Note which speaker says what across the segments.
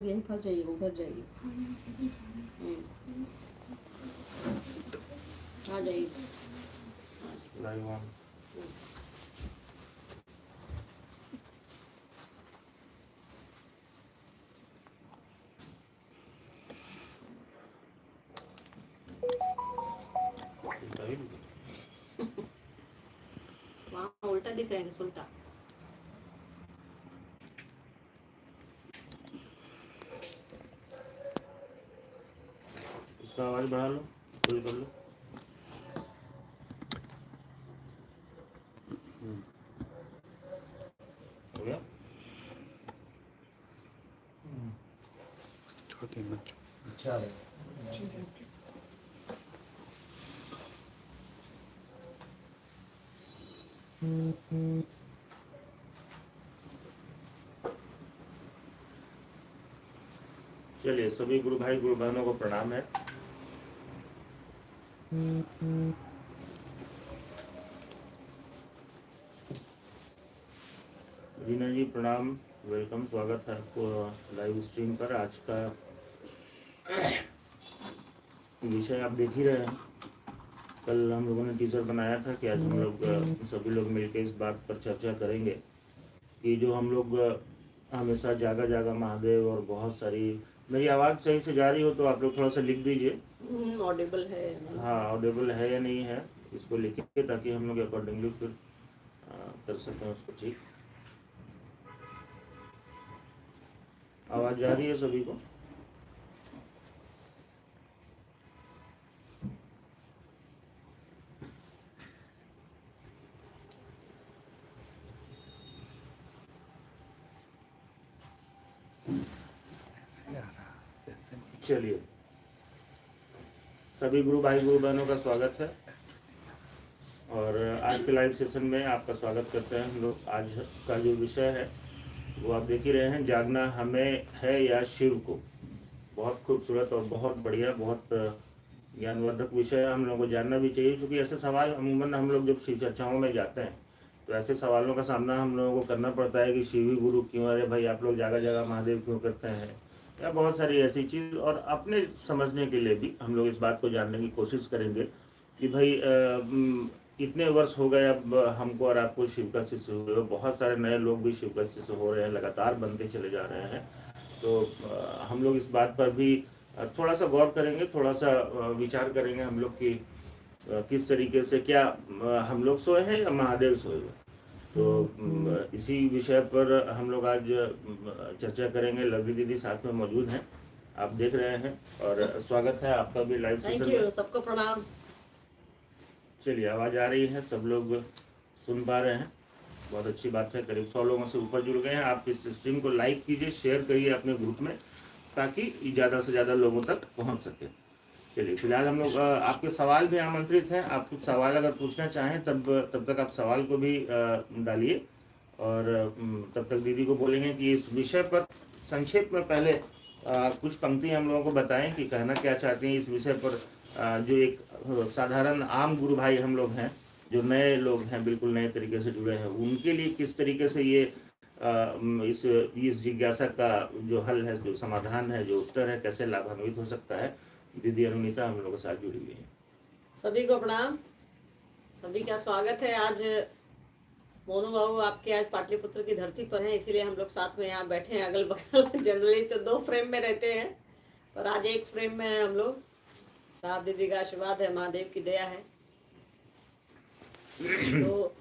Speaker 1: यहीं फंस जाइए, उधर जाइए, आ जाइए।
Speaker 2: Live on.
Speaker 1: वहाँ उल्टा दिख रहा है कि उल्टा?
Speaker 2: उसका आवाज बढ़ा लो, फुल कर लो। हो गया?
Speaker 3: छोटी मत।
Speaker 2: अच्छा है। चलिए, सभी गुरु भाई गुरु बहनों को प्रणाम है। रीना जी प्रणाम, वेलकम, स्वागत है आपको लाइव स्ट्रीम पर। आज का विषय आप देख ही रहे हैं। कल हम लोगों ने टीजर बनाया था कि आज हम लोग सभी लोग मिलकर इस बात पर चर्चा करेंगे कि जो हम लोग हमेशा जागा जागा महादेव और बहुत सारी, मेरी आवाज़ सही से जा रही हो तो आप लोग थोड़ा सा लिख दीजिए।
Speaker 1: ऑडिबल है या नहीं?
Speaker 2: हाँ, ऑडिबल है या नहीं है, इसको लिखिए ताकि हम लोग अकॉर्डिंगली फिर कर सकें उसको ठीक। आवाज़ जा रही है सभी को? चलिए, सभी गुरु भाई गुरु बहनों का स्वागत है और आज के लाइव सेशन में आपका स्वागत करते हैं हम लोग। आज का जो विषय है वो आप देख ही रहे हैं, जागना हमें है या शिव को। बहुत खूबसूरत और बहुत बढ़िया, बहुत ज्ञानवर्धक विषय है, हम लोगों को जानना भी चाहिए, क्योंकि ऐसे सवाल अमूमन हम लोग जब शिव चर्चाओं में जाते हैं तो ऐसे सवालों का सामना हम लोगों को करना पड़ता है कि शिवी गुरु क्यों, अरे भाई आप लोग जगह जगह महादेव क्यों करते हैं, या बहुत सारी ऐसी चीज़। और अपने समझने के लिए भी हम लोग इस बात को जानने की कोशिश करेंगे कि भाई इतने वर्ष हो गए अब हमको और आपको शिव का शिष्य हुए, बहुत सारे नए लोग भी शिव का शिष्य हो रहे हैं, लगातार बनते चले जा रहे हैं। तो हम लोग इस बात पर भी थोड़ा सा गौर करेंगे, थोड़ा सा विचार करेंगे हम लोग कि किस तरीके से, क्या हम लोग सोए हैं या महादेव सोए हुए। तो इसी विषय पर हम लोग आज चर्चा करेंगे। लवली दीदी साथ में मौजूद हैं, आप देख रहे हैं, और स्वागत है आपका भी लाइव सेशन
Speaker 1: थैंक यू, सबको प्रणाम।
Speaker 2: चलिए, आवाज़ आ रही है, सब लोग सुन पा रहे हैं, बहुत अच्छी बात है। करीब 100 लोगों से ऊपर जुड़ गए हैं। आप इस स्ट्रीम को लाइक कीजिए, शेयर करिए अपने ग्रुप में, ताकि ज़्यादा से ज़्यादा लोगों तक पहुंच सके। चलिए, फिलहाल हम लोग आपके सवाल भी आमंत्रित हैं। आप कुछ सवाल अगर पूछना चाहें तब तक आप सवाल को भी डालिए, और तब तक दीदी को बोलेंगे कि इस विषय पर संक्षेप में पहले कुछ पंक्ति हम लोगों को बताएं कि कहना क्या चाहते हैं इस विषय पर। जो एक साधारण आम गुरु भाई हम लोग हैं, जो नए लोग हैं, बिल्कुल नए तरीके से जुड़े हैं, उनके लिए किस तरीके से ये इस जिज्ञासा का जो हल है, जो समाधान है, जो उत्तर है, कैसे लाभान्वित हो सकता है। दीदी अनुनीता हम लोगों के साथ जुड़ी हुई है।
Speaker 1: सभी को प्रणाम, सभी का स्वागत है। आज मोनू बाबू आपके आज पाटलिपुत्र की धरती पर हैं, इसीलिए हम लोग साथ में यहाँ बैठे हैं अगल बगल। जनरली तो 2 फ्रेम में रहते हैं, पर आज एक फ्रेम में हैं हम लोग। साहब दीदी का आशीर्वाद है, महादेव की दया है। तो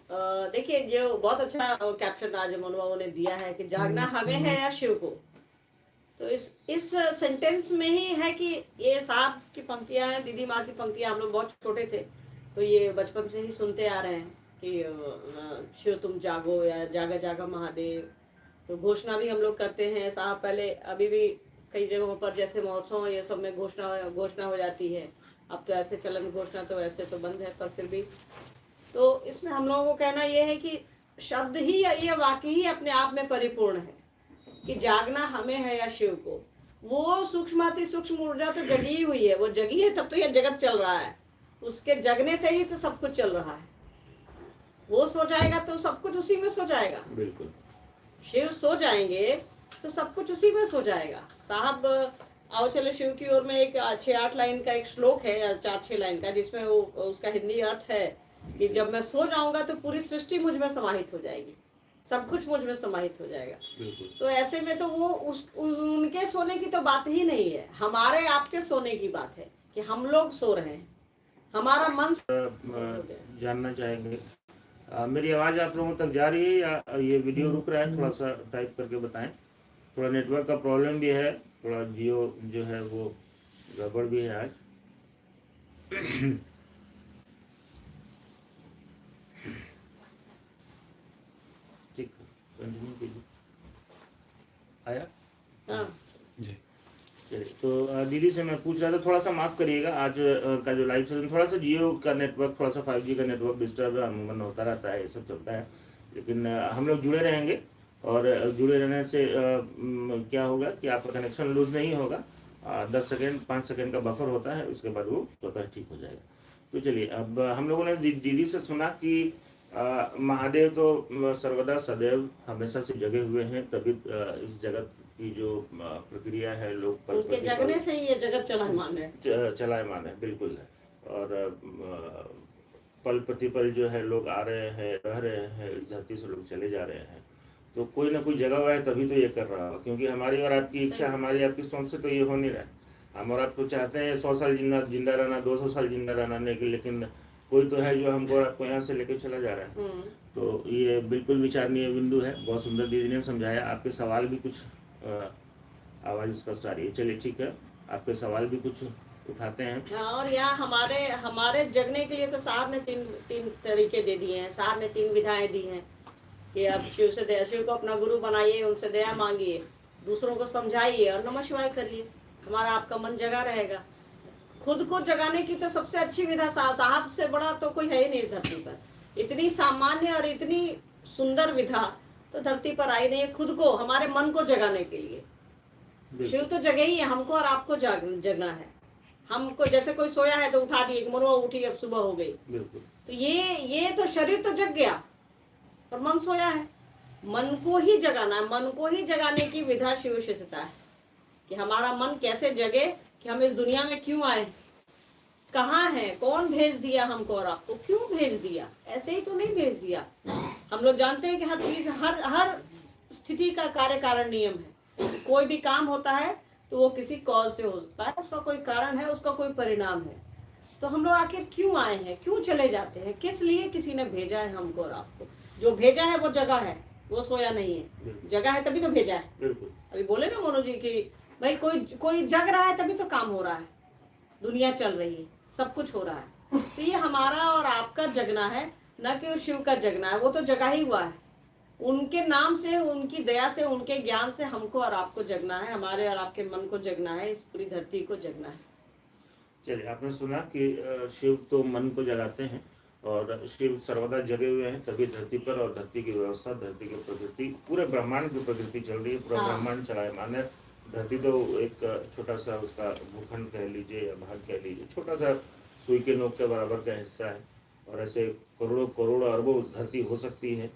Speaker 1: देखिए, जो बहुत अच्छा कैप्शन आज मोनू बाबू ने दिया है कि जागना हमें है या शिव को। तो इस सेंटेंस में ही है कि ये साहब की पंक्तियां हैं, दीदी माँ की पंक्तियां। हम लोग बहुत छोटे थे तो ये बचपन से ही सुनते आ रहे हैं कि शिव तुम जागो, या जागा जागा महादेव। तो घोषणा भी हम लोग करते हैं साहब, पहले अभी भी कई जगहों पर जैसे महोत्सव ये सब में घोषणा हो जाती है। अब तो ऐसे चलन घोषणा तो वैसे तो बंद है, पर फिर भी तो इसमें हम लोगों को कहना ये है कि शब्द ही या ये वाक्य ही अपने आप में परिपूर्ण है कि जागना हमें है या शिव को। वो सूक्ष्माति सूक्ष्म ऊर्जा तो जगी हुई है, वो जगी है तब तो यह जगत चल रहा है। उसके जगने से ही तो सब कुछ चल रहा है। वो सो जाएगा तो सब कुछ उसी में सो जाएगा।
Speaker 2: बिल्कुल।
Speaker 1: शिव सो जाएंगे तो सब कुछ उसी में सो जाएगा। साहब आओ चलो शिव की ओर में एक 6-8 लाइन का एक श्लोक है या 4-6 लाइन का, जिसमें वो उसका हिंदी अर्थ है कि जब मैं सो जाऊंगा तो पूरी सृष्टि मुझ में समाहित हो जाएगी, सब कुछ मुझ में समाहित हो जाएगा। तो ऐसे में तो वो उनके सोने की तो बात ही नहीं है, हमारे आपके सोने की बात है कि हम लोग सो रहे हैं, हमारा मन
Speaker 2: जानना चाहेंगे मेरी आवाज़ आप लोगों तक जा रही है या ये वीडियो रुक रहा है? थोड़ा सा टाइप करके बताएं। थोड़ा नेटवर्क का प्रॉब्लम भी है, थोड़ा जियो जो है वो गड़बड़ भी है आज। ठीक, कंटिन्यू कीजिए। आया?
Speaker 1: हाँ
Speaker 2: जी। चलिए, तो दीदी से मैं पूछ रहा था, थोड़ा सा माफ़ करिएगा, आज का जो लाइव सेशन थोड़ा सा जियो का नेटवर्क, थोड़ा सा 5G का नेटवर्क डिस्टर्ब है, अमूमन होता रहता है, ये सब चलता है। लेकिन हम लोग जुड़े रहेंगे और जुड़े रहने से क्या होगा कि आपका कनेक्शन लूज नहीं होगा। 10 सेकेंड 5 सेकेंड का बफर होता है, उसके बाद वो स्वतः ठीक हो जाएगा। तो चलिए, अब हम लोगों ने दीदी से सुना कि महादेव तो सर्वदा सदैव हमेशा से जगे हुए हैं, तभी इस जगत की जो प्रक्रिया है लोग
Speaker 1: उनके जगने से ही ये जगत चलायमान है,
Speaker 2: चलायमान है, बिल्कुल है। और पल प्रतिपल जो है लोग आ रहे हैं, रह रहे हैं, इस धरती से लोग चले जा रहे हैं, तो कोई ना कोई जगह हुआ है तभी तो ये कर रहा हो, क्योंकि हमारी और आपकी इच्छा, हमारी आपकी सोच से तो ये हो नहीं रहा है। हम और आप तो चाहते हैं 100 साल जिंदा रहना, 200 साल जिंदा रहना, लेकिन कोई तो है जो हमको और आपको यहाँ से लेके चला जा रहा है। तो ये बिल्कुल विचारणीय बिंदु है। बहुत सुंदर दीदी ने समझाया। आपके सवाल भी कुछ आवाज़ स्पष्ट आ रही है। चलिए ठीक है, आपके सवाल भी कुछ उठाते हैं।
Speaker 1: हाँ, और यहाँ हमारे जगने के लिए तो साहब ने तीन तरीके दे दिए हैं, साहब ने 3 विधाएं दी हैं कि अब शिव को अपना गुरु बनाइए, उनसे दया मांगिए, दूसरों को समझाइए और नमः शिवाय करिए, हमारा आपका मन जगा रहेगा। खुद को जगाने की तो सबसे अच्छी विधा साहब से बड़ा तो कोई है ही नहीं इस धरती पर। इतनी सामान्य और इतनी सुंदर विधा तो धरती पर आई नहीं है, खुद को, हमारे मन को जगाने के लिए। शिव तो जगे ही है, हमको और आपको जगना है। हमको जैसे कोई सोया है तो उठा दिए, मनो उठी, अब सुबह हो गई, तो ये तो शरीर तो जग गया पर मन सोया है। मन को ही जगाना है, मन को ही जगाने की विधा शिव से सिता है कि हमारा मन कैसे जगे, कि हम इस दुनिया में क्यों आए, कहाँ है, कौन भेज दिया हमको और आपको, क्यों भेज दिया, ऐसे ही तो नहीं भेज दिया। हम लोग जानते हैं कि हर चीज, हर स्थिति का कार्य कारण नियम है। कोई भी काम होता है तो वो किसी कॉज से हो सकता है, उसका कोई कारण है, उसका कोई परिणाम है। तो हम लोग आखिर क्यों आए हैं, क्यों चले जाते हैं, किस लिए किसी ने भेजा है हमको और आपको। जो भेजा है वो जगह है, वो सोया नहीं है। जगह है तभी तो भेजा है। अभी बोले ना मोनू जी की भाई कोई जग रहा है तभी तो काम हो रहा है, दुनिया चल रही है, सब कुछ हो रहा है। तो ये हमारा और आपका जगना है, न कि उस शिव का जगना है। वो तो जगा ही हुआ है, उनके नाम से, उनकी दया से, उनके ज्ञान से हमको और आपको जगना है, हमारे और आपके मन को जगना है, इस पूरी धरती को जगना है।
Speaker 2: चलिए, आपने सुना कि शिव तो मन को जगाते हैं और शिव सर्वदा जगे हुए हैं, तभी धरती पर और धरती की व्यवस्था, धरती की प्रकृति, पूरे ब्रह्मांड की प्रकृति चल रही है, पूरा ब्रह्मांड चलायमान है। धरती तो एक छोटा सा उसका भूखंड कह लीजिए या भाग कह लीजिए, छोटा सा सुई के नोक के बराबर का हिस्सा है, और ऐसे करोड़ों करोड़ अरबों धरती हो सकती है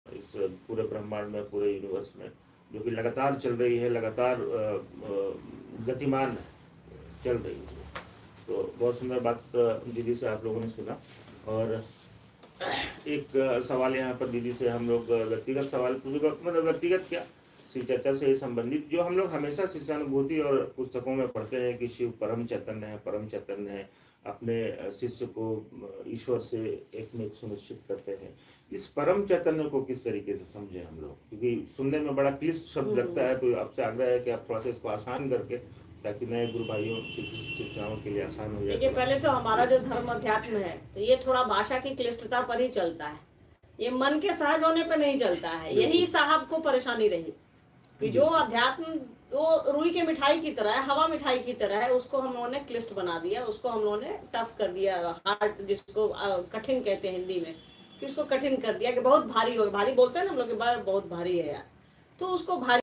Speaker 2: इस पूरे ब्रह्मांड में, पूरे यूनिवर्स में, जो कि लगातार चल रही है, लगातार गतिमान चल रही है। तो बहुत सुंदर बात दीदी से आप लोगों ने सुना। और एक सवाल यहाँ पर दीदी से हम लोग व्यक्तिगत सवाल पूछेगा, मतलब व्यक्तिगत क्या, शिव चर्चा से संबंधित, जो हम लोग हमेशा शिष्यानुभूति और पुस्तकों में पढ़ते हैं कि शिव परम चैतन्य है, परम चैतन्य है, अपने शिष्य को ईश्वर से एक में सुनिश्चित करते हैं। इस परम चैतन्य को किस तरीके से समझे हम लोग, क्योंकि सुनने में बड़ा क्लिष्ट शब्द लगता है, तो आपसे आग्रह है कि आप थोड़ा सा इसको आसान करके, ताकि नए गुरु भाइयों शिक्षाओं के लिए आसान हो जाए।
Speaker 1: देखिए, पहले तो हमारा जो धर्म अध्यात्म है तो ये थोड़ा भाषा की क्लिष्टता पर ही चलता है, ये मन के सहज होने पर नहीं चलता है। यही साहब को परेशानी रही कि जो अध्यात्म वो रुई के मिठाई की तरह है, हवा मिठाई की तरह है, उसको हम लोगों ने क्लिष्ट बना दिया, उसको हम लोगों ने टफ कर दिया, हार्ड, जिसको कठिन कहते हैं हिंदी में, कि उसको कठिन कर दिया कि बहुत भारी हो, भारी बोलते हैं ना हम लोग के बारे, बहुत भारी है यार, तो उसको भारी।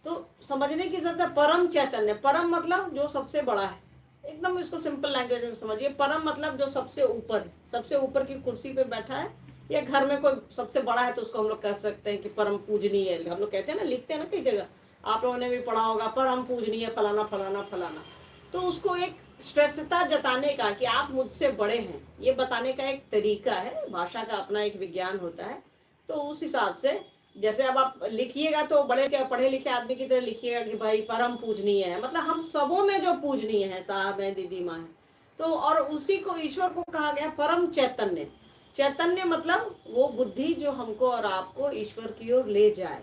Speaker 1: तो समझने की जरूरत है परम चैतन्य। परम मतलब जो सबसे बड़ा है, एकदम इसको सिंपल लैंग्वेज में समझिए। परम मतलब जो सबसे ऊपर है, सबसे ऊपर की कुर्सी पे बैठा है, या घर में कोई सबसे बड़ा है तो उसको हम लोग कह सकते हैं कि परम पूजनीय है। हम लोग कहते हैं ना, लिखते हैं ना कई जगह, आप लोगों ने भी पढ़ा होगा, परम पूजनीय फलाना फलाना फलाना। तो उसको एक श्रेष्ठता जताने का कि आप मुझसे बड़े हैं, ये बताने का एक तरीका है। भाषा का अपना एक विज्ञान होता है। तो उस हिसाब से जैसे अब आप लिखिएगा तो बड़े क्या पढ़े लिखे आदमी की तरह लिखिएगा कि भाई परम पूजनीय है, मतलब हम सबों में जो पूजनीय है, साहब है, दीदी माँ है। तो और उसी को ईश्वर को कहा गया परम चैतन्य। चैतन्य मतलब वो बुद्धि जो हमको और आपको ईश्वर की ओर ले जाए।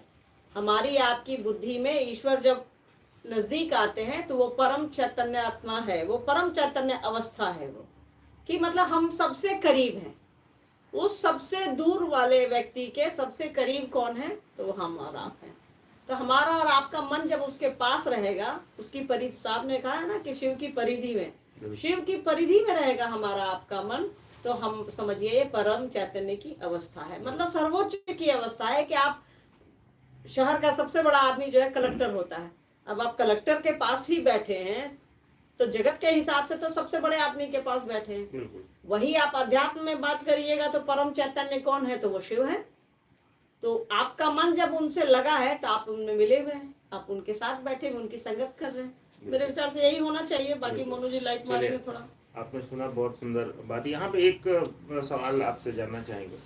Speaker 1: हमारी आपकी बुद्धि में ईश्वर जब नजदीक आते हैं तो वो परम चैतन्य आत्मा है, वो परम चैतन्य अवस्था है। वो कि मतलब हम सबसे करीब हैं। उस सबसे दूर वाले व्यक्ति के सबसे करीब कौन है? तो वो हम और आप हैं। तो हमारा और आपका मन जब उसके पास रहेगा, उसकी परिधि, साहब ने कहा है ना कि शिव की परिधि में, शिव की परिधि में रहेगा हमारा आपका मन, तो हम समझिए ये परम चैतन्य की अवस्था है। मतलब सर्वोच्च की अवस्था है कि आप, शहर का सबसे बड़ा आदमी जो है कलेक्टर होता है, अब आप कलेक्टर के पास ही बैठे हैं तो जगत के हिसाब से तो सबसे बड़े आदमी के पास बैठे हैं। वही आप अध्यात्म में बात करिएगा तो परम चैतन्य कौन है? तो वो शिव है। तो आपका मन जब उनसे लगा है तो आप उनमें मिले हुए हैं, आप उनके साथ बैठे हुए, उनकी संगत कर रहे हैं। मेरे विचार से यही होना चाहिए। बाकी मोनू जी लाइट मारेंगे थोड़ा।
Speaker 2: आपने सुना, बहुत सुंदर बात। यहाँ पे एक सवाल आपसे जानना चाहेंगे,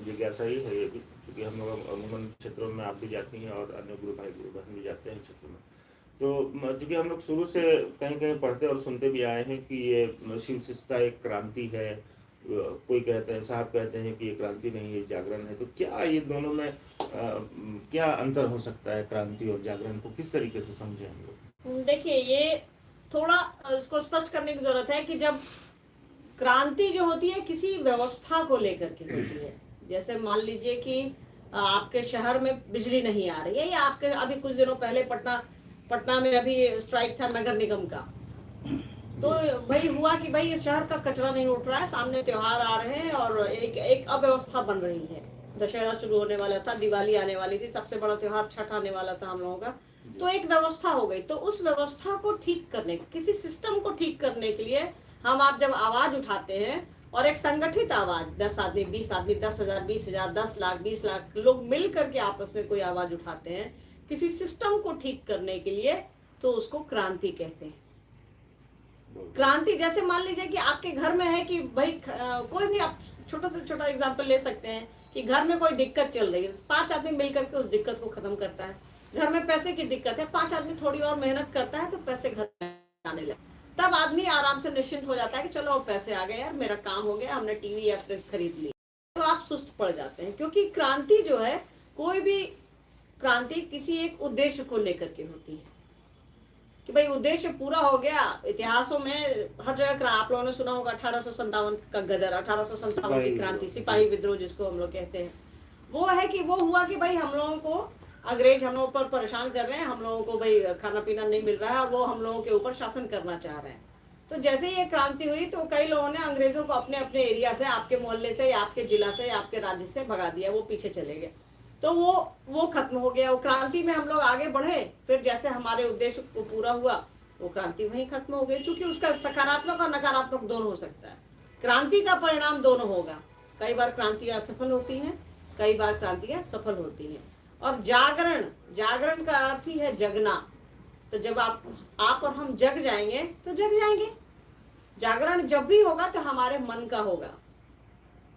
Speaker 2: जिज्ञासा ही है ये भी, क्योंकि हम लोग अमूमन क्षेत्रों में आप भी जाती हैं और अन्य गुरु भाई गुरु बहन भी जाते हैं क्षेत्र में। तो चूँकि हम लोग शुरू से कहीं कहीं पढ़ते और सुनते भी आए हैं कि ये शिव शिष्टता एक क्रांति है, कोई कहते हैं, साहब कहते हैं कि ये क्रांति नहीं, ये जागरण है। तो क्या ये दोनों में क्या अंतर हो सकता है? क्रांति और जागरण को किस तरीके से समझें हम लोग?
Speaker 1: देखिए, ये थोड़ा इसको स्पष्ट करने की जरूरत है कि जब क्रांति जो होती है किसी व्यवस्था को लेकर के होती है। जैसे मान लीजिए कि आपके शहर में बिजली नहीं आ रही है, या आपके अभी कुछ दिनों पहले पटना में अभी स्ट्राइक था नगर निगम का। तो भाई हुआ कि भाई इस शहर का कचरा नहीं उठ रहा है, सामने त्योहार आ रहे हैं और एक अव्यवस्था बन रही है। दशहरा शुरू होने वाला था, दिवाली आने वाली थी, सबसे बड़ा त्योहार छठ आने वाला था हम लोगों का। तो एक व्यवस्था हो गई। तो उस व्यवस्था को ठीक करने, किसी सिस्टम को ठीक करने के लिए हम आप जब आवाज उठाते हैं, और एक संगठित आवाज, 10 आदमी, 20 आदमी, 10,000, 20,000, 10 लाख, 20 लाख लोग मिल करके आपस में कोई आवाज उठाते हैं किसी सिस्टम को ठीक करने के लिए, तो उसको क्रांति कहते हैं। क्रांति जैसे मान लीजिए कि आपके घर में है कि भाई कोई भी, आप छोटा से छोटा एग्जांपल ले सकते हैं कि घर में कोई दिक्कत चल रही है, 5 आदमी मिलकर के उस दिक्कत को खत्म करता है। घर में पैसे की दिक्कत है, 5 आदमी थोड़ी और मेहनत करता है तो पैसे घर में आने लगते, तब आदमी आराम से निश्चिंत हो जाता है कि चलो पैसे आ गए यार, मेरा काम हो गया, हमने टीवी या फ्रिज खरीद ली। तो आप सुस्त पड़ जाते हैं, क्योंकि क्रांति जो है, कोई भी क्रांति किसी एक उद्देश्य को लेकर के होती है कि भाई उद्देश्य पूरा हो गया। इतिहासों में हर जगह आप लोगों ने सुना होगा 1857 का गदर, 1857 की क्रांति, सिपाही विद्रोह जिसको हम लोग कहते हैं। वो है कि वो हुआ कि भाई हम लोगों को अंग्रेज हम लोगों पर परेशान कर रहे हैं, हम लोगों को भाई खाना पीना नहीं मिल रहा है और वो हम लोगों के ऊपर शासन करना चाह रहे हैं। तो जैसे ही ये क्रांति हुई तो कई लोगों ने अंग्रेजों को अपने अपने एरिया से, आपके मोहल्ले से या आपके जिला से या आपके राज्य से भगा दिया, वो पीछे चले गए। तो वो खत्म हो गया। वो क्रांति में हम लोग आगे बढ़े, फिर जैसे हमारे उद्देश्य को पूरा हुआ वो क्रांति वहीं खत्म हो गई। चूंकि उसका सकारात्मक और नकारात्मक दोनों हो सकता है, क्रांति का परिणाम दोनों होगा। कई बार क्रांतियां असफल होती हैं, कई बार क्रांतियां सफल होती हैं। और जागरण का अर्थ ही है जगना। तो जब आप और हम जग जाएंगे तो जग जाएंगे। जागरण जब भी होगा तो हमारे मन का होगा।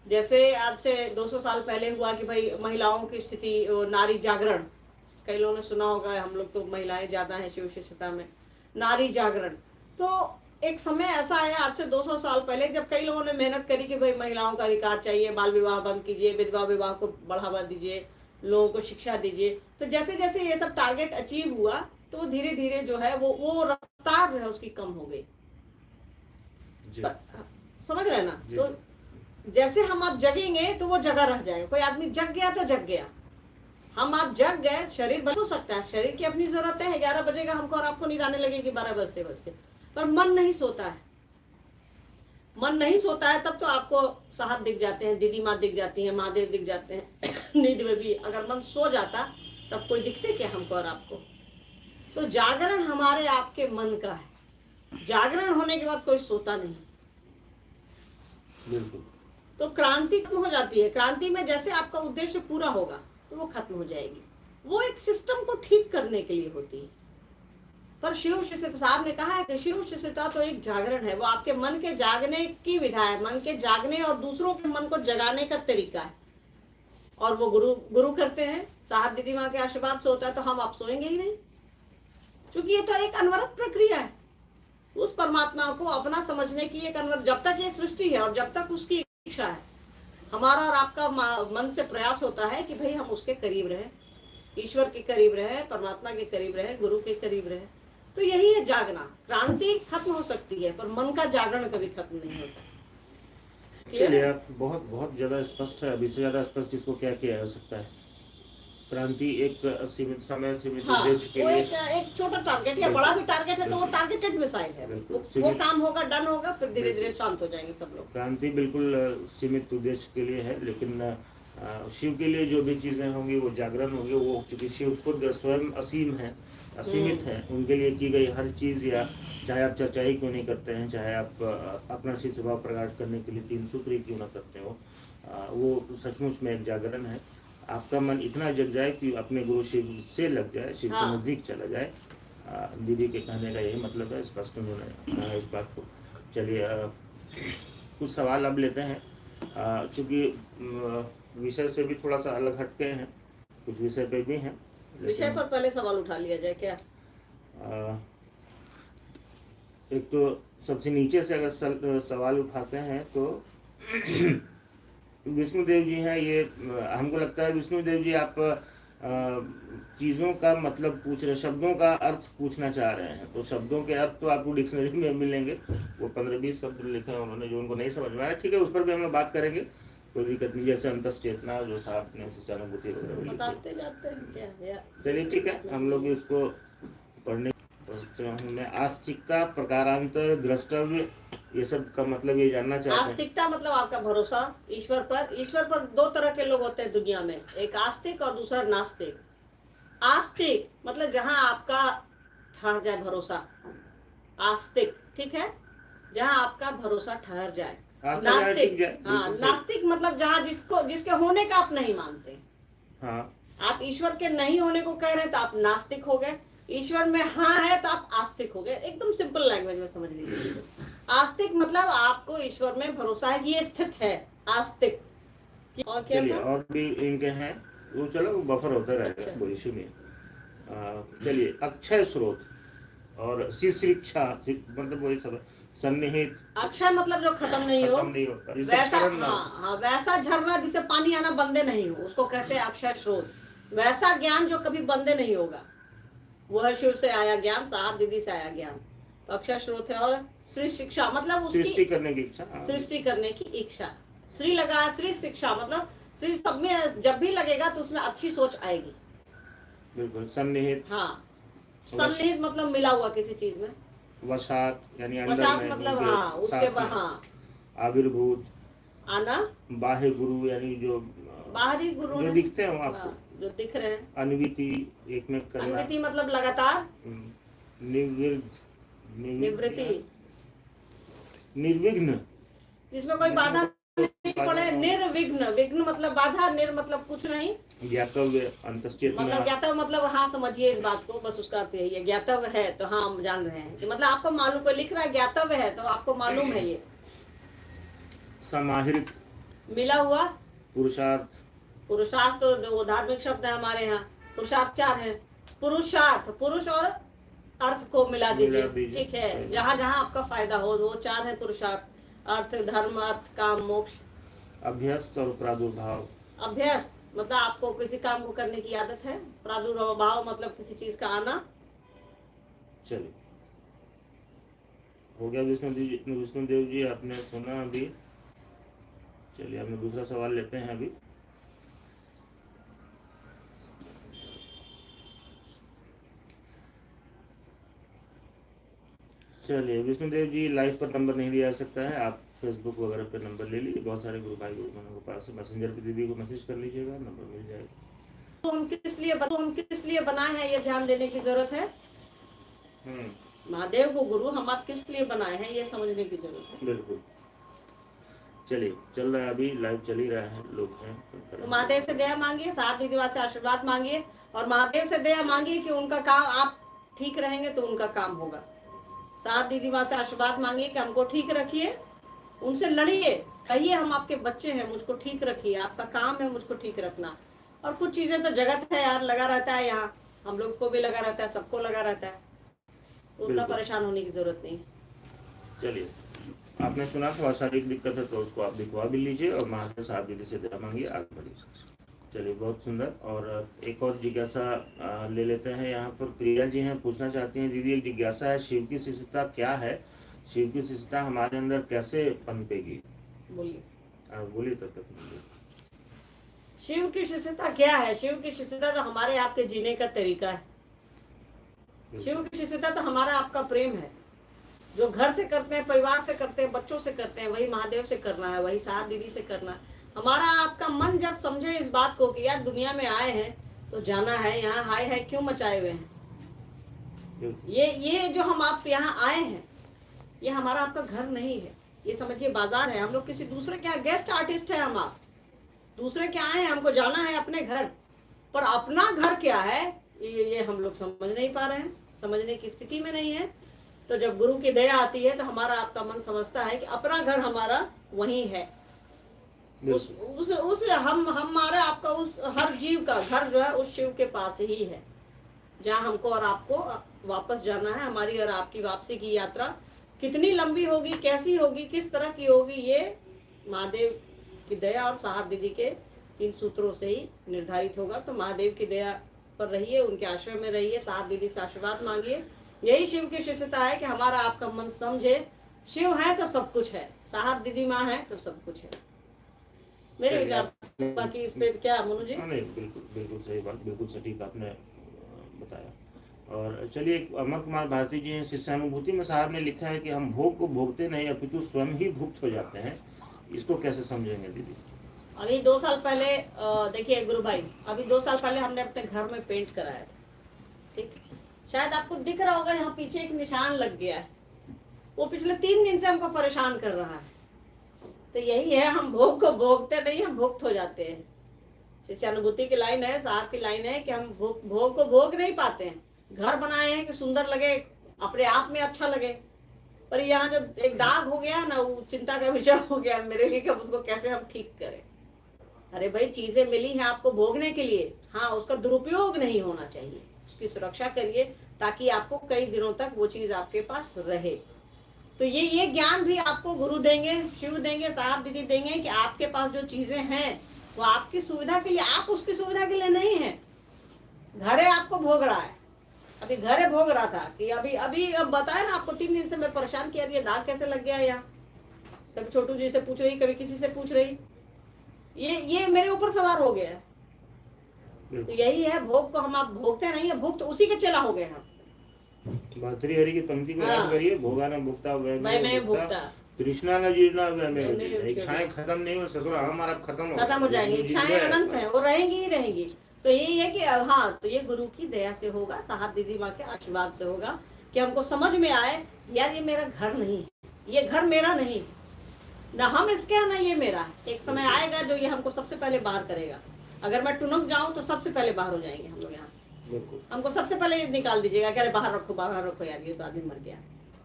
Speaker 1: जैसे आज से 200 साल पहले हुआ कि भाई महिलाओं की स्थिति, नारी जागरण, कई लोगों ने सुना होगा, हम लोग तो महिलाएं ज्यादा हैं शिव शिष्यता में, नारी जागरण। तो एक समय ऐसा आया आज से 200 साल पहले जब कई लोगों ने मेहनत करी कि भाई महिलाओं का अधिकार चाहिए, बाल विवाह बंद कीजिए, विधवा विवाह को बढ़ावा दीजिए, लोगों को शिक्षा दीजिए। तो जैसे जैसे ये सब टारगेट अचीव हुआ तो धीरे धीरे जो है वो रफ्तार जो है उसकी कम हो गई। समझ रहे ना? तो जैसे हम आप जगेंगे तो वो जगह रह जाएगा। कोई आदमी जग गया तो जग गया, हम आप जग गए, शरीर बच सकता है, शरीर की अपनी जरूरत है। 11 बजेगा हमको और आपको नींद आने लगेगी 12 बजते बजते, पर मन नहीं सोता है। मन नहीं सोता है तब तो आपको साहब दिख जाते हैं, दीदी माँ दिख जाती हैं, महादेव दिख जाते हैं नींद में भी। अगर मन सो जाता तब कोई दिखते क्या हमको और आपको? तो जागरण हमारे आपके मन का है। जागरण होने के बाद कोई सोता नहीं।
Speaker 2: बिल्कुल।
Speaker 1: तो क्रांति खत्म हो जाती है। क्रांति में जैसे आपका उद्देश्य पूरा होगा तो वो खत्म हो जाएगी। वो एक सिस्टम को ठीक करने के लिए होती है। पर शिव शिष्यता साहब ने कहा है कि शिव शिष्यता तो एक जागरण है, वो आपके मन के जागने की विधा है, मन के जागने और दूसरों के मन को जगाने का तरीका है। और वो गुरु करते हैं। साहब दीदी माँ के आशीर्वाद से होता है तो हम आप सोएंगे ही नहीं, क्योंकि ये तो एक अनवरत प्रक्रिया है। उस परमात्मा को अपना समझने की एक अनवरत, जब तक ये सृष्टि है और जब तक उसकी इच्छा है, हमारा और आपका मन से प्रयास होता है कि भाई हम उसके करीब रहे, ईश्वर के करीब रहे, परमात्मा के करीब रहे, गुरु के करीब रहे। तो यही है जागना। क्रांति खत्म हो सकती है पर मन का जागरण कभी खत्म नहीं होता।
Speaker 2: चलिए, आप बहुत ज्यादा स्पष्ट है। अभी से ज्यादा स्पष्ट इसको क्या किया जा सकता है? क्रांति एक सीमित समय, सीमित उद्देश्य के लिए,
Speaker 1: एक छोटा टारगेट या बड़ा भी टारगेट है तो वो टारगेटेड मिसाइल है। वो काम होगा, डन होगा, फिर धीरे धीरे शांत हो जाएंगे सब लोग।
Speaker 2: क्रांति बिल्कुल सीमित उद्देश्य के लिए है, लेकिन शिव के लिए जो भी चीजें होंगी वो जागरण होंगे। वो चूंकि शिव खुद स्वयं असीम है, असीमित है, उनके लिए की गई हर चीज, या चाहे आप चर्चा ही क्यों नहीं करते हैं, चाहे आप अपना शील स्वभाव प्रकट करने के लिए 3 सूत्र ही क्यों ना करते हो, वो सचमुच में एक जागरण है। आपका मन इतना जग जाए कि अपने गुरु शिव से लग जाए, शिव के नजदीक चला जाए। दीदी के कहने का यही मतलब है, स्पष्ट उन्होंने कहा इस बात को। चलिए, कुछ सवाल अब लेते हैं, क्योंकि विषय से भी थोड़ा सा अलग हटके हैं, कुछ विषय पे भी हैं।
Speaker 1: विषय पर पहले सवाल उठा लिया जाए क्या?
Speaker 2: एक तो सबसे नीचे से अगर सवाल उठाते हैं तो विष्णुदेव जी हैं। ये हमको लगता है विष्णुदेव जी आप चीज़ों का मतलब पूछ रहे, शब्दों का अर्थ पूछना चाह रहे हैं। तो शब्दों के अर्थ तो आपको डिक्शनरी में मिलेंगे, वो 15-20 शब्द लिखे हैं उन्होंने जो उनको नहीं समझ में आया। ठीक है, उस पर भी हम लोग बात करेंगे, कोई दिक्कत नहीं। जैसे अंतश्चेतना जो साहब ने शिक्षानुभूति वगैरह
Speaker 1: बताते जाते हैं क्या?
Speaker 2: चलिए ठीक है, हम लोग इसको पढ़ने में आस्तिकता, प्रकारांतर, द्रष्टव्य, ये सब का मतलब ये जानना चाहते हैं।
Speaker 1: आस्तिकता मतलब आपका भरोसा ईश्वर पर। ईश्वर पर 2 तरह के लोग होते हैं दुनिया में, एक आस्तिक और दूसरा नास्तिक। आस्तिक मतलब जहां आपका ठहर जाए भरोसा, आस्तिक, ठीक है, जहां आपका भरोसा ठहर जाए। नास्तिक, हाँ, नास्तिक मतलब जहां जिसके होने का आप नहीं मानते।
Speaker 2: हाँ,
Speaker 1: आप ईश्वर के नहीं होने को कह रहे हैं तो आप नास्तिक हो गए, ईश्वर में हाँ है तो आप आस्तिक हो गए। एकदम सिंपल लैंग्वेज में समझ लीजिए। आस्तिक मतलब आपको ईश्वर में भरोसा है कि ये स्थित है, आस्तिक। और क्या
Speaker 2: चलिए, और भी इनके हैं, वो चलो बफर होता रहेगा, कोई इशू नहीं। चलिए, अक्षय स्रोत और शिशिक्षा मतलब वही सब, सन्निहित।
Speaker 1: अक्षय मतलब जो खत्म नहीं हो, वैसा, हाँ, वैसा झरना जिसे पानी आना बंदे नहीं हो उसको कहते हैं अक्षय स्रोत। वैसा ज्ञान जो कभी बंदे नहीं होगा, वो है शिव से आया ज्ञान, साहब दीदी से आया ज्ञान, तो अक्षय स्रोत है। और श्री शिक्षा मतलब उसकी
Speaker 2: सृष्टि करने की इच्छा,
Speaker 1: सृष्टि करने की इच्छा। श्री लगा, श्री शिक्षा मतलब श्री सब में जब भी लगेगा तो उसमें अच्छी सोच आएगी।
Speaker 2: बिल्कुल। सन्निहित,
Speaker 1: हाँ, सन्निहित मतलब मिला हुआ किसी चीज में।
Speaker 2: वशात यानी अंदर
Speaker 1: वशात
Speaker 2: में,
Speaker 1: मतलब हाँ, उसके बाद हाँ,
Speaker 2: आविर्भूत,
Speaker 1: आना,
Speaker 2: बाह्य गुरु यानी जो
Speaker 1: बाहरी गुरु
Speaker 2: जो दिखते हैं आपको,
Speaker 1: जो दिख रहे हैं।
Speaker 2: अन्विति, एक में करना,
Speaker 1: अन्विति मतलब लगातार, निवृत्ति,
Speaker 2: निर्विघ्न
Speaker 1: जिसमें कोई बाधा नहीं पड़े, निर्विघ्न। विघ्न मतलब बाधा, निर मतलब कुछ नहीं,
Speaker 2: ज्ञातव्य, अंतश्चेतना
Speaker 1: मतलब ज्ञातव्य मतलब हाँ, समझिए इस बात को, बस उसका अर्थ यही है। ज्ञातव्य है तो हाँ, हम जान रहे हैं कि मतलब आपको मालूम, कोई लिख रहा है ज्ञातव्य है तो आपको मालूम है। ये
Speaker 2: समाहित,
Speaker 1: मिला हुआ,
Speaker 2: पुरुषार्थ।
Speaker 1: पुरुषार्थ तो जो धार्मिक शब्द है हमारे यहाँ, पुरुषार्थ 4 है। पुरुषार्थ, पुरुष और अर्थ को मिला दीजिए, ठीक है, जहाँ जहाँ आपका फायदा हो, वो 4 है पुरुषार्थ, अर्थ, धर्म, अर्थ, काम, मोक्ष।
Speaker 2: अभ्यस्त और प्रादुर्भाव।
Speaker 1: अभ्यस्त मतलब आपको किसी काम को करने की आदत है, प्रादुर्भाव मतलब किसी चीज का आना।
Speaker 2: चलिए, हो गया विष्णुदेव जी, आपने सुना अभी। चलिए, हम दूसरा सवाल लेते हैं अभी। चलिए, विष्णुदेव जी, लाइव पर नंबर नहीं दिया जा सकता है, आप फेसबुक वगैरह पे नंबर ले लीजिए। बहुत सारे गुरु भाई गुरु बहनों के पास है, मैसेंजर पे दीदी को मैसेज कर लीजिएगा, नंबर मिल जाएगा।
Speaker 1: तो हम किस लिए बनाए हैं, ये ध्यान देने की जरूरत है। महादेव को गुरु हम आप किस लिए बनाए हैं, ये समझने की जरूरत है।
Speaker 2: बिल्कुल। चलिए, चल रहा है, अभी लाइव चल ही रहा है, लोग हैं
Speaker 1: तो महादेव से दया मांगिए, सात निधिवास से आशीर्वाद मांगिए और महादेव से दया मांगिए कि उनका काम, आप ठीक रहेंगे तो उनका काम होगा। सात निधिवास से आशीर्वाद मांगिए कि हमको ठीक रखिए, उनसे लड़िए, कहिए हम आपके बच्चे हैं, मुझको ठीक रखिए, आपका काम है मुझको ठीक रखना। और कुछ चीजें तो जगत है यार, लगा रहता है यहाँ, हम लोग को भी लगा रहता है, सबको लगा रहता है, उतना परेशान होने की जरूरत नहीं।
Speaker 2: चलिए, आपने सुना थोड़ा शारीरिक दिक्कत है तो उसको आप दिखवा भी लीजिए और महादेव साहब दीदी से दया मांगिए, आगे बढ़िए। चलिए, बहुत सुंदर। और एक और जिज्ञासा ले लेते हैं। यहाँ पर प्रिया जी हैं, पूछना चाहती हैं, दीदी एक जिज्ञासा है, शिव की शिष्यता क्या है? शिव की शिष्यता हमारे अंदर कैसे पनपेगी?
Speaker 1: बोलिए।
Speaker 2: बोलिए तब तक।
Speaker 1: शिव की शिष्यता क्या है? शिव की शिष्यता तो हमारे आपके जीने का तरीका है। शिव की शिष्यता तो हमारा आपका प्रेम है, जो घर से करते हैं, परिवार से करते हैं, बच्चों से करते हैं, वही महादेव से करना है, वही साथ दीदी से करना है। हमारा आपका मन जब समझे इस बात को कि यार दुनिया में आए हैं तो जाना है, यहाँ हाय है क्यों मचाए हुए हैं, ये जो हम आप यहाँ आए हैं, ये हमारा आपका घर नहीं है, ये समझिए बाजार है। हम लोग किसी दूसरे के यहाँ गेस्ट आर्टिस्ट है, हम आप दूसरे के आए हैं, हमको जाना है अपने घर, पर अपना घर क्या है ये हम लोग समझ नहीं पा रहे हैं, समझने की स्थिति में नहीं है। तो जब गुरु की दया आती है तो हमारा आपका मन समझता है कि अपना घर हमारा वही है, उस हमारे आपका उस हर जीव का घर जो है उस शिव के पास ही है, जहाँ हमको और आपको वापस जाना है। हमारी और आपकी वापसी की यात्रा कितनी लंबी होगी, कैसी होगी, किस तरह की होगी, ये महादेव की दया और साहब दीदी के इन सूत्रों से ही निर्धारित होगा। तो महादेव की दया पर रहिए, उनके आश्रय में रहिए, साहब दीदी से आशीर्वाद मांगिए। यही शिव की शिष्यता है कि हमारा आपका मन समझे, शिव है तो सब कुछ है, साहब दीदी माँ है तो सब कुछ है, मेरे विचार से। बाकी इस पे क्या मनु जी?
Speaker 2: नहीं, बिल्कुल बिल्कुल सही बात, बिल्कुल सटीक आपने बताया। और चलिए, अमर कुमार भारती जी हैं, शिष्यानुभूति में साहब ने लिखा है कि हम भोग को भोगते नहीं अपितु स्वयं ही भुक्त हो जाते हैं, इसको कैसे समझेंगे दीदी?
Speaker 1: अभी 2 साल पहले देखिए गुरु भाई, अभी 2 साल पहले हमने अपने घर में पेंट कराया था, ठीक, शायद आपको दिख रहा होगा, यहाँ पीछे एक निशान लग गया है, वो पिछले 3 दिन से हमको परेशान कर रहा है। तो यही है, हम भोग को भोगते नहीं, हम भुक्त हो जाते हैं। शिष्यानुभूति की लाइन है, साहब की लाइन है कि हम भोग को भोग नहीं पाते हैं। घर बनाए हैं कि सुंदर लगे, अपने आप में अच्छा लगे, पर यहाँ जो एक दाग हो गया ना, वो चिंता का विषय हो गया मेरे लिए कि उसको कैसे हम ठीक करें। अरे भाई, चीजें मिली हैं आपको भोगने के लिए, हाँ, उसका दुरुपयोग नहीं होना चाहिए, उसकी सुरक्षा करिए ताकि आपको कई दिनों तक वो चीज आपके पास रहे। तो ये ज्ञान भी आपको गुरु देंगे, शिव देंगे, साहब दीदी देंगे कि आपके पास जो चीजें हैं वो आपकी सुविधा के लिए, आप उसकी सुविधा के लिए नहीं है। घरे आपको भोग रहा है, अभी घरे भोग रहा था कि अभी अब बताया ना आपको, 3 दिन से मैं परेशान किया, ये दाग कैसे लग गया यहाँ, कभी छोटू जी से पूछ रही, कभी किसी से पूछ रही, ये मेरे ऊपर सवार हो गया है। तो यही है, भोग को हम आप भोगते नहीं है, भुक्त उसी के चला हो गए हम।
Speaker 2: भर्तृहरि की पंक्ति को याद करिए, भोगा न भुगता वह में भुगता, तृष्णा न जीर्णा वह में, इच्छाएं खत्म नहीं हो, ससुरा हमारा खत्म हो
Speaker 1: जाएंगी, इच्छाएं अनंत है, वो रहेंगी ही रहेंगी। तो यही है कि हाँ, तो ये गुरु की दया से होगा, साहब दीदी माँ के आशीर्वाद से होगा कि हमको समझ में आए यार ये मेरा घर नहीं है, ये घर मेरा नहीं, ना हम इसके हैं ना ये मेरा। एक समय आएगा जो ये हमको सबसे पहले बाहर करेगा। अगर मैं टुनक जाऊं तो सबसे पहले बाहर हो जाएंगे हम लोग यहाँ से, हमको सबसे पहले निकाल दीजिएगा, कह रहे बाहर रखो यार, ये तो आदमी मर गया।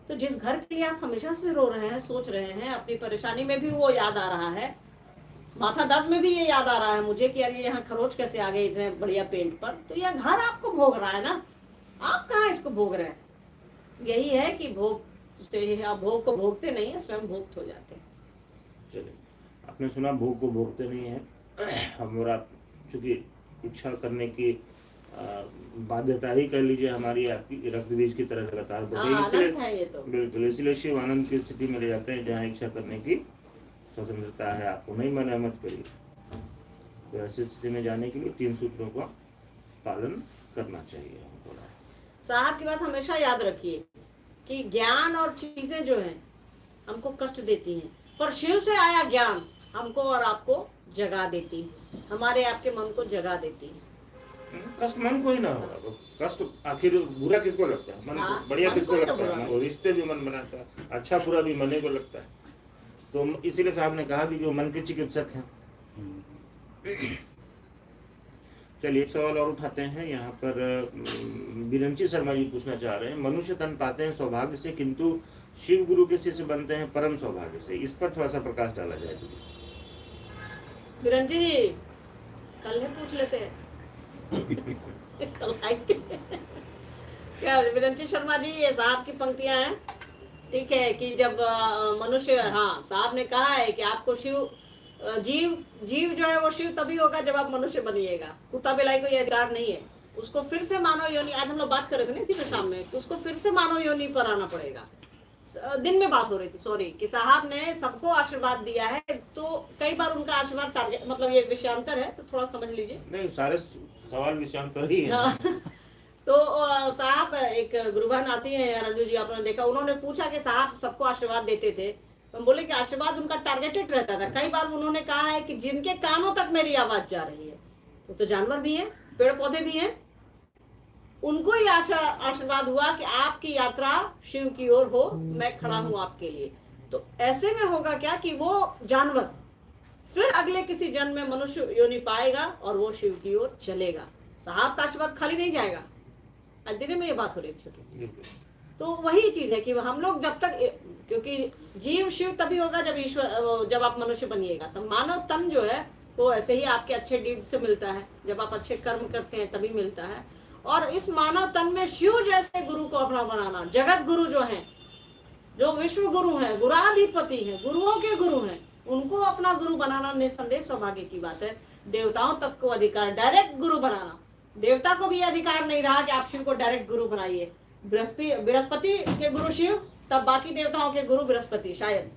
Speaker 1: तो जिस घर के लिए आप हमेशा से रो रहे हैं, सोच रहे हैं, अपनी परेशानी में भी वो याद आ रहा है, माथा दर्द में भी ये याद आ रहा है मुझे कि यार ये यहाँ खरोच कैसे आ गए इतने बढ़िया पेंट पर, तो यह घर आपको भोग रहा है ना, आप कहाँ इसको भोग रहे हैं। यही है कि भोग से आप भोग को भोगते नहीं है, स्वयं भोक्त हो जाते हैं।
Speaker 2: चलिए, आपने सुना, भोग को भोगते नहीं है, हमारा चूंकि इच्छा करने की बाध्यता ही कह लीजिए हमारी आपकी रक्त बीज की तरह लगातार बढ़ेगी, इसलिए बिल्कुल, इसलिए शिव आनंद की स्थिति में ले जाते हैं जहाँ इच्छा करने की स्वतंत्रता है, आपको नहीं मना मत करिए। तो ऐसी स्थिति में जाने के लिए 3 सूत्रों का पालन करना चाहिए हमको।
Speaker 1: साहब की बात हमेशा याद रखिए कि ज्ञान और चीजें जो हैं हमको कष्ट देती हैं, पर शिव से आया ज्ञान हमको और आपको जगा देती है, हमारे आपके मन को जगा देती है।
Speaker 2: कष्ट मन को ही ना होगा, कष्ट आखिर बुरा किसको लगता है, मन को बढ़िया किसको लगता है, रिश्ते भी मन बनाता है, अच्छा बुरा भी मन को लगता है। तो इसीलिए साहब ने कहा भी जो मन के चिकित्सक हैं। चलिए एक सवाल और उठाते हैं यहाँ पर। बिरंची शर्मा जी पूछना चाह रहे हैं, मनुष्य तन पाते हैं सौभाग्य से, किंतु शिव गुरु के शिष्य बनते हैं परम सौभाग्य से। इस पर थोड़ा सा प्रकाश डाला जाए तो।
Speaker 1: बिरंची जी कल ही पूछ लेते हैं कल आएंगे। क्या बिरंची शर्मा जी, ये साहब की पंक्तियां हैं, ठीक है, कि जब मनुष्य, हाँ साहब ने कहा है कि आपको शिव जीव जो है वो शिव तभी होगा जब आप मनुष्य बनिएगा। कुत्ता बिलाई को ये अधिकार नहीं है, उसको फिर से मानव योनि, आज हम लोग बात कर रहे थे ना इसी में शाम में, कि उसको फिर से मानव योनि पर आना पड़ेगा। दिन में बात हो रही थी, सॉरी, कि साहब ने सबको आशीर्वाद दिया है, तो कई बार उनका आशीर्वाद टारगेट, मतलब ये विषयांतर है तो थोड़ा समझ लीजिए।
Speaker 2: नहीं, सारे सवाल विषयांतर ही है।
Speaker 1: हाँ। तो साहब, एक गुरु बहन आती है रंजू जी, आपने देखा, उन्होंने पूछा कि साहब सबको आशीर्वाद देते थे, हम बोले कि आशीर्वाद उनका टारगेटेड रहता था। कई बार उन्होंने कहा है कि जिनके कानों तक मेरी आवाज जा रही है, तो जानवर भी है, पेड़ पौधे भी हैं, उनको ही आशीर्वाद हुआ कि आपकी यात्रा शिव की ओर हो, मैं खड़ा हूं आपके लिए। तो ऐसे में होगा क्या कि वो जानवर फिर अगले किसी जन्म में मनुष्य योनि पाएगा और वो शिव की ओर चलेगा। साहब का आशीर्वाद खाली नहीं जाएगा। आज दिन में ये बात हो रही है छोटी। तो वही चीज है कि हम लोग जब तक, क्योंकि जीव शिव तभी होगा जब आप मनुष्य बनिएगा। तो मानव तन जो है वो ऐसे ही आपके अच्छे डीड से मिलता है, जब आप अच्छे कर्म करते हैं तभी मिलता है। और इस मानव तन में शिव जैसे गुरु को अपना बनाना, जगत गुरु जो हैं, जो विश्व गुरु हैं, गुराधिपति हैं, गुरुओं के गुरु हैं, उनको अपना गुरु बनाना निस्संदेह सौभाग्य की बात है। देवताओं तक को अधिकार, डायरेक्ट गुरु बनाना, देवता को भी अधिकार नहीं रहा कि आप शिव को डायरेक्ट गुरु बनाइए। बृहस्पति के गुरु शिव, तब बाकी देवताओं के गुरु बृहस्पति शायद,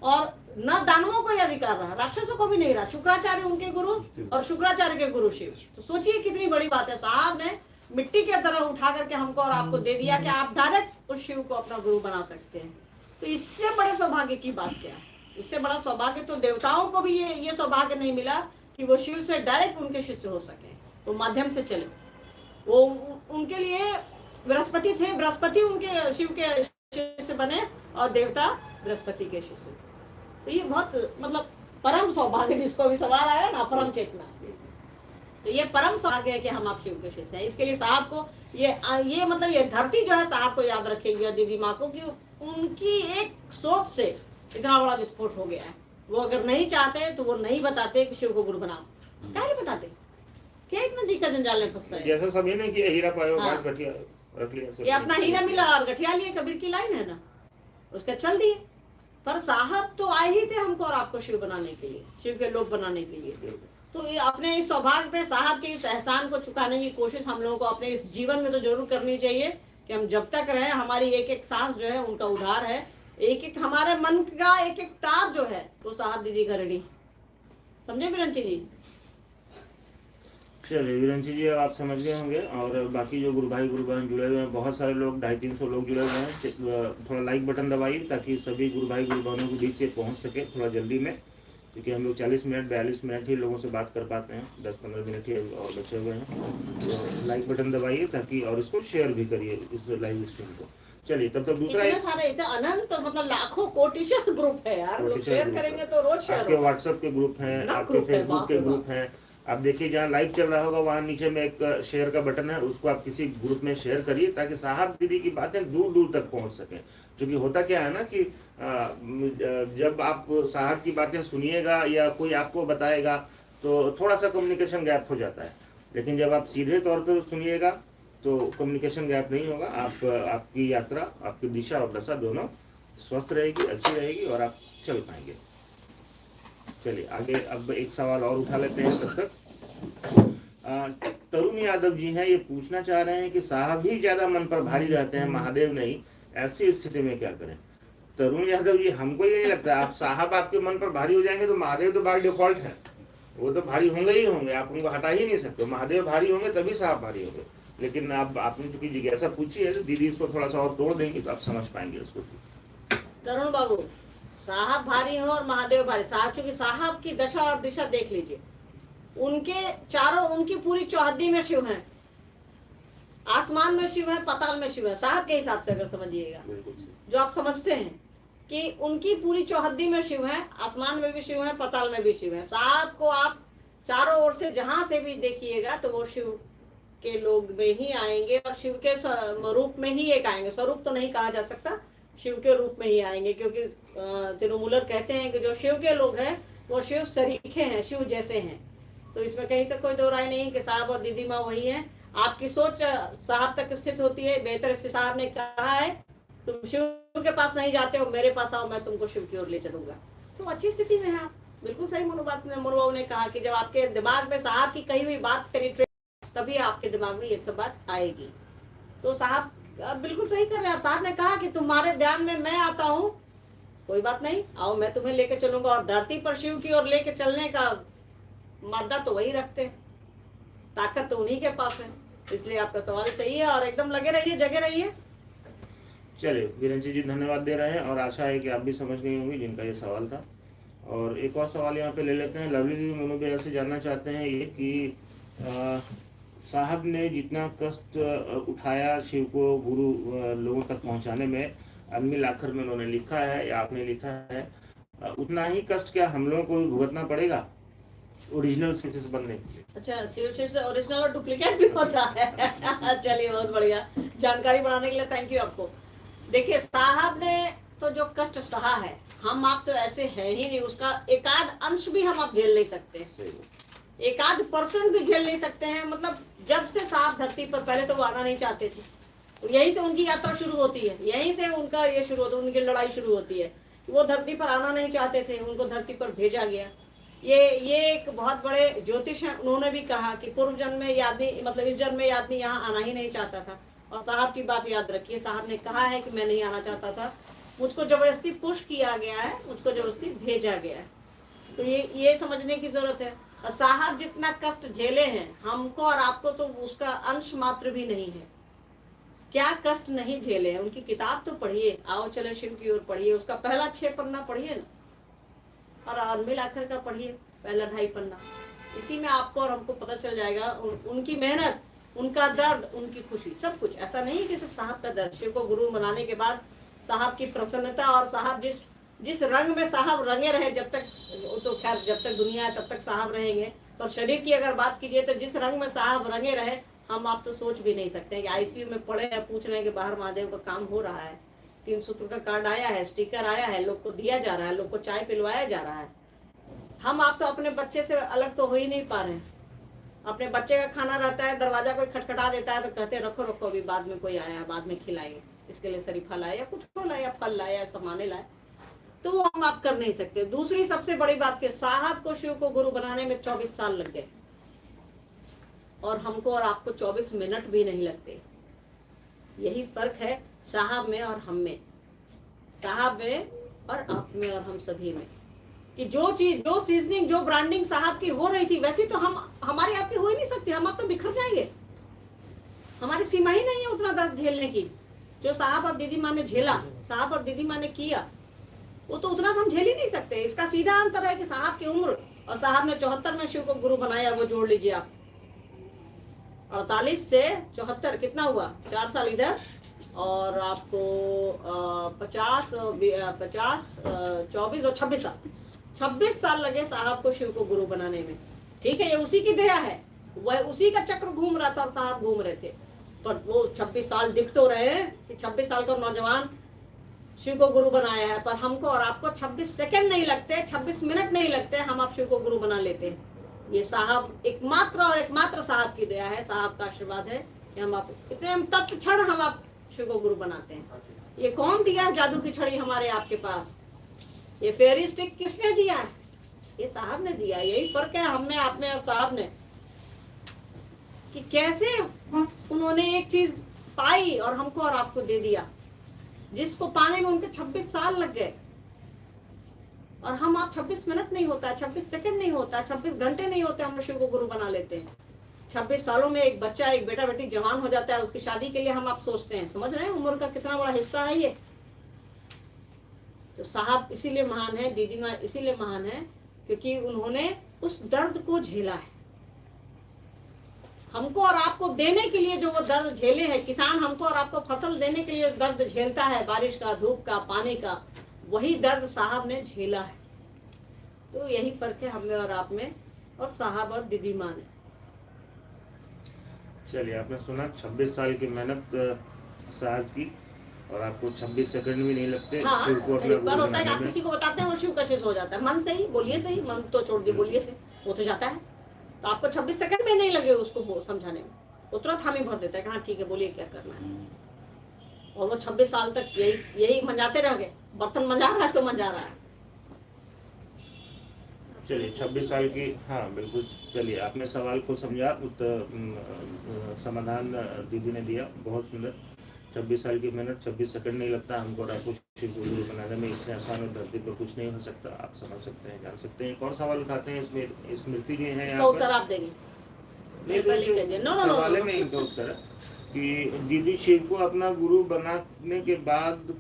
Speaker 1: और न दानवों को यह अधिकार रहा, राक्षसों को भी नहीं रहा। शुक्राचार्य उनके गुरु और शुक्राचार्य के गुरु शिव। तो सोचिए कितनी बड़ी बात है। साहब ने मिट्टी के तरह उठा करके हमको और आपको दे दिया कि आप डायरेक्ट उस शिव को अपना गुरु बना सकते हैं। तो इससे बड़े सौभाग्य की बात क्या है? इससे बड़ा सौभाग्य तो देवताओं को भी ये सौभाग्य नहीं मिला कि वो शिव से डायरेक्ट उनके शिष्य हो सके, वो माध्यम से चले। वो उनके लिए बृहस्पति थे, बृहस्पति उनके शिव के शिष्य बने और देवता बृहस्पति के शिष्य। तो ये बहुत मतलब परम सौभाग्य, जिसको भी सवाल आया ना, परम चेतना, तो ये परम सौभाग्य है कि हम आप शिव के शिष्य हैं। इसके लिए साहब को ये मतलब ये धरती जो है साहब को याद रखेगी और दीदी माँ को, कि उनकी एक सोच से इतना बड़ा विस्फोट हो गया है। वो अगर नहीं चाहते तो वो नहीं बताते कि शिव को गुरु बनाओ, क्या नहीं बताते, क्या इतना जी का जंजाल में फंसता है।
Speaker 2: जैसा सभी ने किया, हीरा पायो गांठ गठिया रख लिया,
Speaker 1: ये अपना हीरा मिला और गठिया लिए, कबीर की लाइन है ना, उसका चल दिए। पर साहब तो आए ही थे हमको और आपको शिव बनाने के लिए, शिव के लोग बनाने के लिए। तो ये अपने इस सौभाग्य पे साहब के इस एहसान को चुकाने की कोशिश हम लोगों को अपने इस जीवन में तो जरूर करनी चाहिए, कि हम जब तक रहें हमारी एक एक सांस जो है उनका उधार है, एक एक हमारे मन का एक एक तार जो है वो साहब दीदी का ऋणी। समझे विरंची जी?
Speaker 2: चलिए विरंची जी, आप समझ गए होंगे। और बाकी जो गुरु भाई गुरु बहन जुड़े हुए हैं, बहुत सारे लोग, 250-300 लोग जुड़े हुए हैं। थोड़ा लाइक बटन दबाइए ताकि सभी गुरु भाई गुरु बहनों के बीच से पहुंच सके थोड़ा जल्दी में, क्योंकि हम लोग 40 मिनट 42 मिनट ही लोगों से बात कर पाते हैं, 10-15 मिनट ही और बचे हुए हैं। तो लाइक बटन दबाइए ताकि, और इसको शेयर भी करिए इस लाइव स्ट्रीम को। चलिए तब तक दूसरा
Speaker 1: इतना अनंत मतलब लाखों कोटिशर ग्रुप है यार, लोग शेयर करेंगे तो रोज शेयर।
Speaker 2: आपके व्हाट्सएप के ग्रुप हैं, आपके फेसबुक के ग्रुप हैं। आप देखिए जहाँ लाइव चल रहा होगा वहाँ नीचे में एक शेयर का बटन है, उसको आप किसी ग्रुप में शेयर करिए ताकि साहब दीदी की बातें दूर दूर तक पहुँच सके। क्योंकि होता क्या है ना कि जब आप साहब की बातें सुनिएगा या कोई आपको बताएगा तो थोड़ा सा कम्युनिकेशन गैप हो जाता है, लेकिन जब आप सीधे तौर पर सुनिएगा तो कम्युनिकेशन गैप नहीं होगा। आपकी यात्रा, आपकी दिशा और दशा दोनों स्वस्थ रहेगी, अच्छी रहेगी और आप चल पाएंगे। चलिए आगे अब एक सवाल और उठा लेते हैं। तब तक तरुण यादव जी हैं, ये पूछना चाह रहे हैं कि साहब ही ज्यादा मन पर भारी रहते हैं, महादेव नहीं, ऐसी स्थिति में क्या करें? तरुण यादव जी, हमको ये नहीं लगता आप साहब आपके मन पर भारी हो जाएंगे तो महादेव तो बाय डिफॉल्ट है, वो तो भारी होंगे ही होंगे, आप उनको हटा ही नहीं सकते। महादेव भारी होंगे तभी साहब भारी होंगे। लेकिन अब आपने चूंकि जिज्ञासा पूछी है तो दीदी इसको थोड़ा सा और तोड़ देंगे तो आप समझ पाएंगे उसको।
Speaker 1: तरुण बाबू, साहब भारी हो और महादेव भारी, साहब चूंकि साहब की दशा और दिशा देख लीजिए, उनके चारों, उनकी पूरी चौहद्दी में शिव है, आसमान में शिव है, पाताल में शिव है, साहब के हिसाब से अगर समझिएगा जो आप समझते हैं। कि उनकी पूरी चौहद्दी में शिव है, आसमान में भी शिव है, पाताल में भी शिव है। साहब को आप चारों ओर से जहां से भी देखिएगा तो वो शिव के लोग में ही आएंगे और शिव के रूप में ही एक आएंगे। स्वरूप तो नहीं कहा जा सकता, शिव के रूप में ही आएंगे, क्योंकि तिरुमूलर कहते हैं कि जो शिव के लोग हैं वो शिव सरीखे हैं, शिव जैसे हैं। तो इसमें कहीं से कोई दो राय नहीं कि साहब और दीदी माँ वही हैं। आपकी सोच साहब तक स्थित होती है। बेहतर से साहब ने कहा है तुम शिव के पास नहीं जाते हो, मेरे पास आओ, मैं तुमको शिव की ओर ले चलूंगा। तो अच्छी स्थिति में है आप। बिल्कुल सही मनोभाव ने कहा कि जब आपके दिमाग में साहब की कही हुई बात पेनिट्रेट, तभी आपके दिमाग में ये सब बात आएगी। तो साहब बिल्कुल सही कर रहे हैं आप। साहब ने कहा कि तुम्हारे ध्यान में मैं आता हूँ, कोई बात नहीं, आओ मैं तुम्हें लेके चलूंगा। और धरती पर शिव की ओर लेके चलने का मादा तो वही रखते हैं, ताकत तो उन्हीं के पास है। इसलिए आपका सवाल सही है और एकदम लगे रहिए, जगे रहिए।
Speaker 2: चलिए विरंची जी धन्यवाद दे रहे हैं और आशा है कि आप भी समझ गई होंगी जिनका ये सवाल था। और एक और सवाल यहाँ पे ले लेते हैं। लवली जी मोनू भैया से जानना चाहते हैं ये कि साहब ने जितना कष्ट उठाया शिव को गुरु लोगों तक पहुंचाने में, अनमिल आखिर में उन्होंने लिखा है या आपने लिखा है, उतना ही कष्ट क्या हम लोगों को भी भुगतना पड़ेगा ओरिजिनल शिव से बनने के लिए?
Speaker 1: अच्छा, शिव से ओरिजिनल और डुप्लीकेट भी होता है। चलिए बहुत बढ़िया जानकारी बढ़ाने के लिए थैंक यू आपको। देखिए साहब ने तो जो कष्ट सहा है, हम आप तो ऐसे है ही नहीं, उसका एकाध अंश भी हम आप झेल नहीं सकते, एकाध % भी झेल नहीं सकते हैं। मतलब जब से साहब धरती पर, पहले तो वो आना नहीं चाहते थे, यहीं से उनकी यात्रा शुरू होती है, यहीं से उनका ये शुरू होता है, उनकी लड़ाई शुरू होती है। वो धरती पर आना नहीं चाहते थे, उनको धरती पर भेजा गया। ये एक बहुत बड़े ज्योतिष हैं, उन्होंने भी कहा कि पूर्व जन्म में ये आदमी, मतलब इस जन्म में ये आदमी यहाँ आना ही नहीं चाहता था। और साहब की बात याद रखिए, साहब ने कहा है कि मैं नहीं आना चाहता था, मुझको जबरदस्ती पुश किया गया है, मुझको जबरदस्ती भेजा गया है। तो ये समझने की जरूरत है। और साहब जितना कष्ट झेले हैं, हमको और आपको तो उसका अंश मात्र भी नहीं है। क्या कष्ट नहीं झेले हैं, उनकी किताब तो पढ़िए, आओ चले शिव की ओर पढ़िए, उसका पहला 6 पन्ना पढ़िए ना, और अनमिल आखिर का पढ़िए पहला 2.5 पन्ना। इसी में आपको और हमको पता चल जाएगा उनकी मेहनत, उनका दर्द, उनकी खुशी, सब कुछ। ऐसा नहीं है कि सिर्फ साहब का दर्द। शिव को गुरु बनाने के बाद साहब की प्रसन्नता, और साहब जिस रंग में साहब रंगे रहे, जब तक, तो खैर जब तक दुनिया है तब तक साहब रहेंगे, पर शरीर की अगर बात कीजिए तो जिस रंग में साहब रंगे रहे, हम आप तो सोच भी नहीं सकते हैं। कि आईसीयू में पड़े हैं, पूछ रहे हैं कि बाहर महादेव का काम हो रहा है, 3 सूत्र का कार्ड आया है, स्टिकर आया है, लोग को दिया जा रहा है, लोग को चाय पिलवाया जा रहा है। हम आप तो अपने बच्चे से अलग तो हो ही नहीं पा रहे हैं। अपने बच्चे का खाना रहता है, दरवाजा कोई खटखटा देता है तो कहते हैं रखो रखो, अभी बाद में कोई आया, बाद में खिलाएंगे, इसके लिए शरीफा लाए या कुछ लाए या फल लाए या सामाने लाए। तो वो हम आप कर नहीं सकते। दूसरी सबसे बड़ी बात कि साहब को शिव को गुरु बनाने में 24 साल लग गए, और हमको और आपको 24 मिनट भी नहीं लगते। यही फर्क है साहब में और हम में, साहब में और आप में और हम सभी में, कि जो चीज, जो सीजनिंग, जो ब्रांडिंग साहब की हो रही थी, वैसे तो हम हमारी आपकी हो ही नहीं सकती। हम आप तो बिखर जाएंगे, हमारी सीमा ही नहीं है उतना दर्द झेलने की। जो साहब और दीदी माँ ने झेला, साहब और दीदी माँ ने किया, वो तो उतना तो हम झेल ही नहीं सकते। इसका सीधा अंतर है कि साहब की उम्र और साहब ने 74 में शिव को गुरु बनाया, वो जोड़ लीजिए आप। 48 से 74 कितना हुआ, 4 साल इधर, और आपको 50, 24 और 26 साल, 26 साल लगे साहब को शिव को गुरु बनाने में। ठीक है, ये उसी की दया है, वह उसी का चक्र घूम रहा था और साहब घूम रहे थे। पर वो 26 साल दिख तो रहे हैं कि 26 साल का नौजवान शिव को गुरु बनाया है, पर हमको और आपको 26 सेकंड नहीं लगते, 26 मिनट नहीं लगते, हम आप शिव को गुरु बना लेते हैं। ये साहब एकमात्र और एकमात्र साहब की दया है, साहब का आशीर्वाद है कि हम आप इतने तत्क्षण हम आप शिव को गुरु बनाते हैं। ये कौन दिया है जादू की छड़ी हमारे आपके पास? ये फेरी स्टिक किसने दिया है? ये साहब ने दिया। यही फर्क है हम में, आप में और साहब ने, कि कैसे उन्होंने एक चीज पाई और हमको और आपको दे दिया, जिसको पाने में उनके 26 साल लग गए, और हम आप 26 मिनट नहीं होता, 26 सेकंड नहीं होता, 26 घंटे नहीं होते, हम शिव को गुरु बना लेते हैं। 26 सालों में एक बच्चा, एक बेटा बेटी जवान हो जाता है, उसकी शादी के लिए हम आप सोचते हैं। समझ रहे हैं उम्र का कितना बड़ा हिस्सा है ये? तो साहब इसीलिए महान है, दीदी माँ इसीलिए महान है, क्योंकि उन्होंने उस दर्द को झेला है। हमको और आपको देने के लिए जो वो दर्द झेले हैं, किसान हमको और आपको फसल देने के लिए दर्द झेलता है, बारिश का, धूप का, पानी का, वही दर्द साहब ने झेला है। तो यही फर्क है हम में और आप में, और साहब और दीदी माँ ने।
Speaker 2: चलिए, आपने सुना 26 साल की मेहनत साहब की, और आपको 26 सेकंड भी नहीं लगते
Speaker 1: हाँ,
Speaker 2: शिव को अपना
Speaker 1: कई बार
Speaker 2: गुरु
Speaker 1: होता है कि
Speaker 2: बनाने
Speaker 1: आप
Speaker 2: में।
Speaker 1: किसी को बताते हैं वो शिव कशिश हो जाता है। मन से ही बोलिए, सही मन तो छोड़ दिए, बोलिए से वो तो जाता है। तो आपको 26 सेकंड में नहीं लगे उसको समझाने में, वो तुरंत हामी भर देता है कि हाँ ठीक है बोलिए क्या करना है। और वो 26 साल तक यही मंजाते रह गए, बर्तन मंजा रहा है सो मंजा रहा है।
Speaker 2: चलिए, 26 साल की, हाँ बिल्कुल। चलिए, आपने सवाल को समझा, समाधान दीदी ने दिया, बहुत सुंदर। 26 साल की मेहनत, 26 सेकंड नहीं लगता हमको और आपको शिव गुरु बनाने में। इससे आसान और धरती पर कुछ नहीं हो सकता। आप समझ सकते हैं, जान सकते हैं। एक और सवाल उठाते हैं, इसमें स्मृति जी हैं
Speaker 1: इसका
Speaker 2: यहाँ
Speaker 1: उत्तर
Speaker 2: पर।
Speaker 1: आप देंगे?
Speaker 2: नहीं,
Speaker 1: पहले कह दिया। नो नो नो
Speaker 2: सवाल
Speaker 1: नो
Speaker 2: में इनका उत्तर है कि दीदी शिव को अपना गुरु बनाने के बाद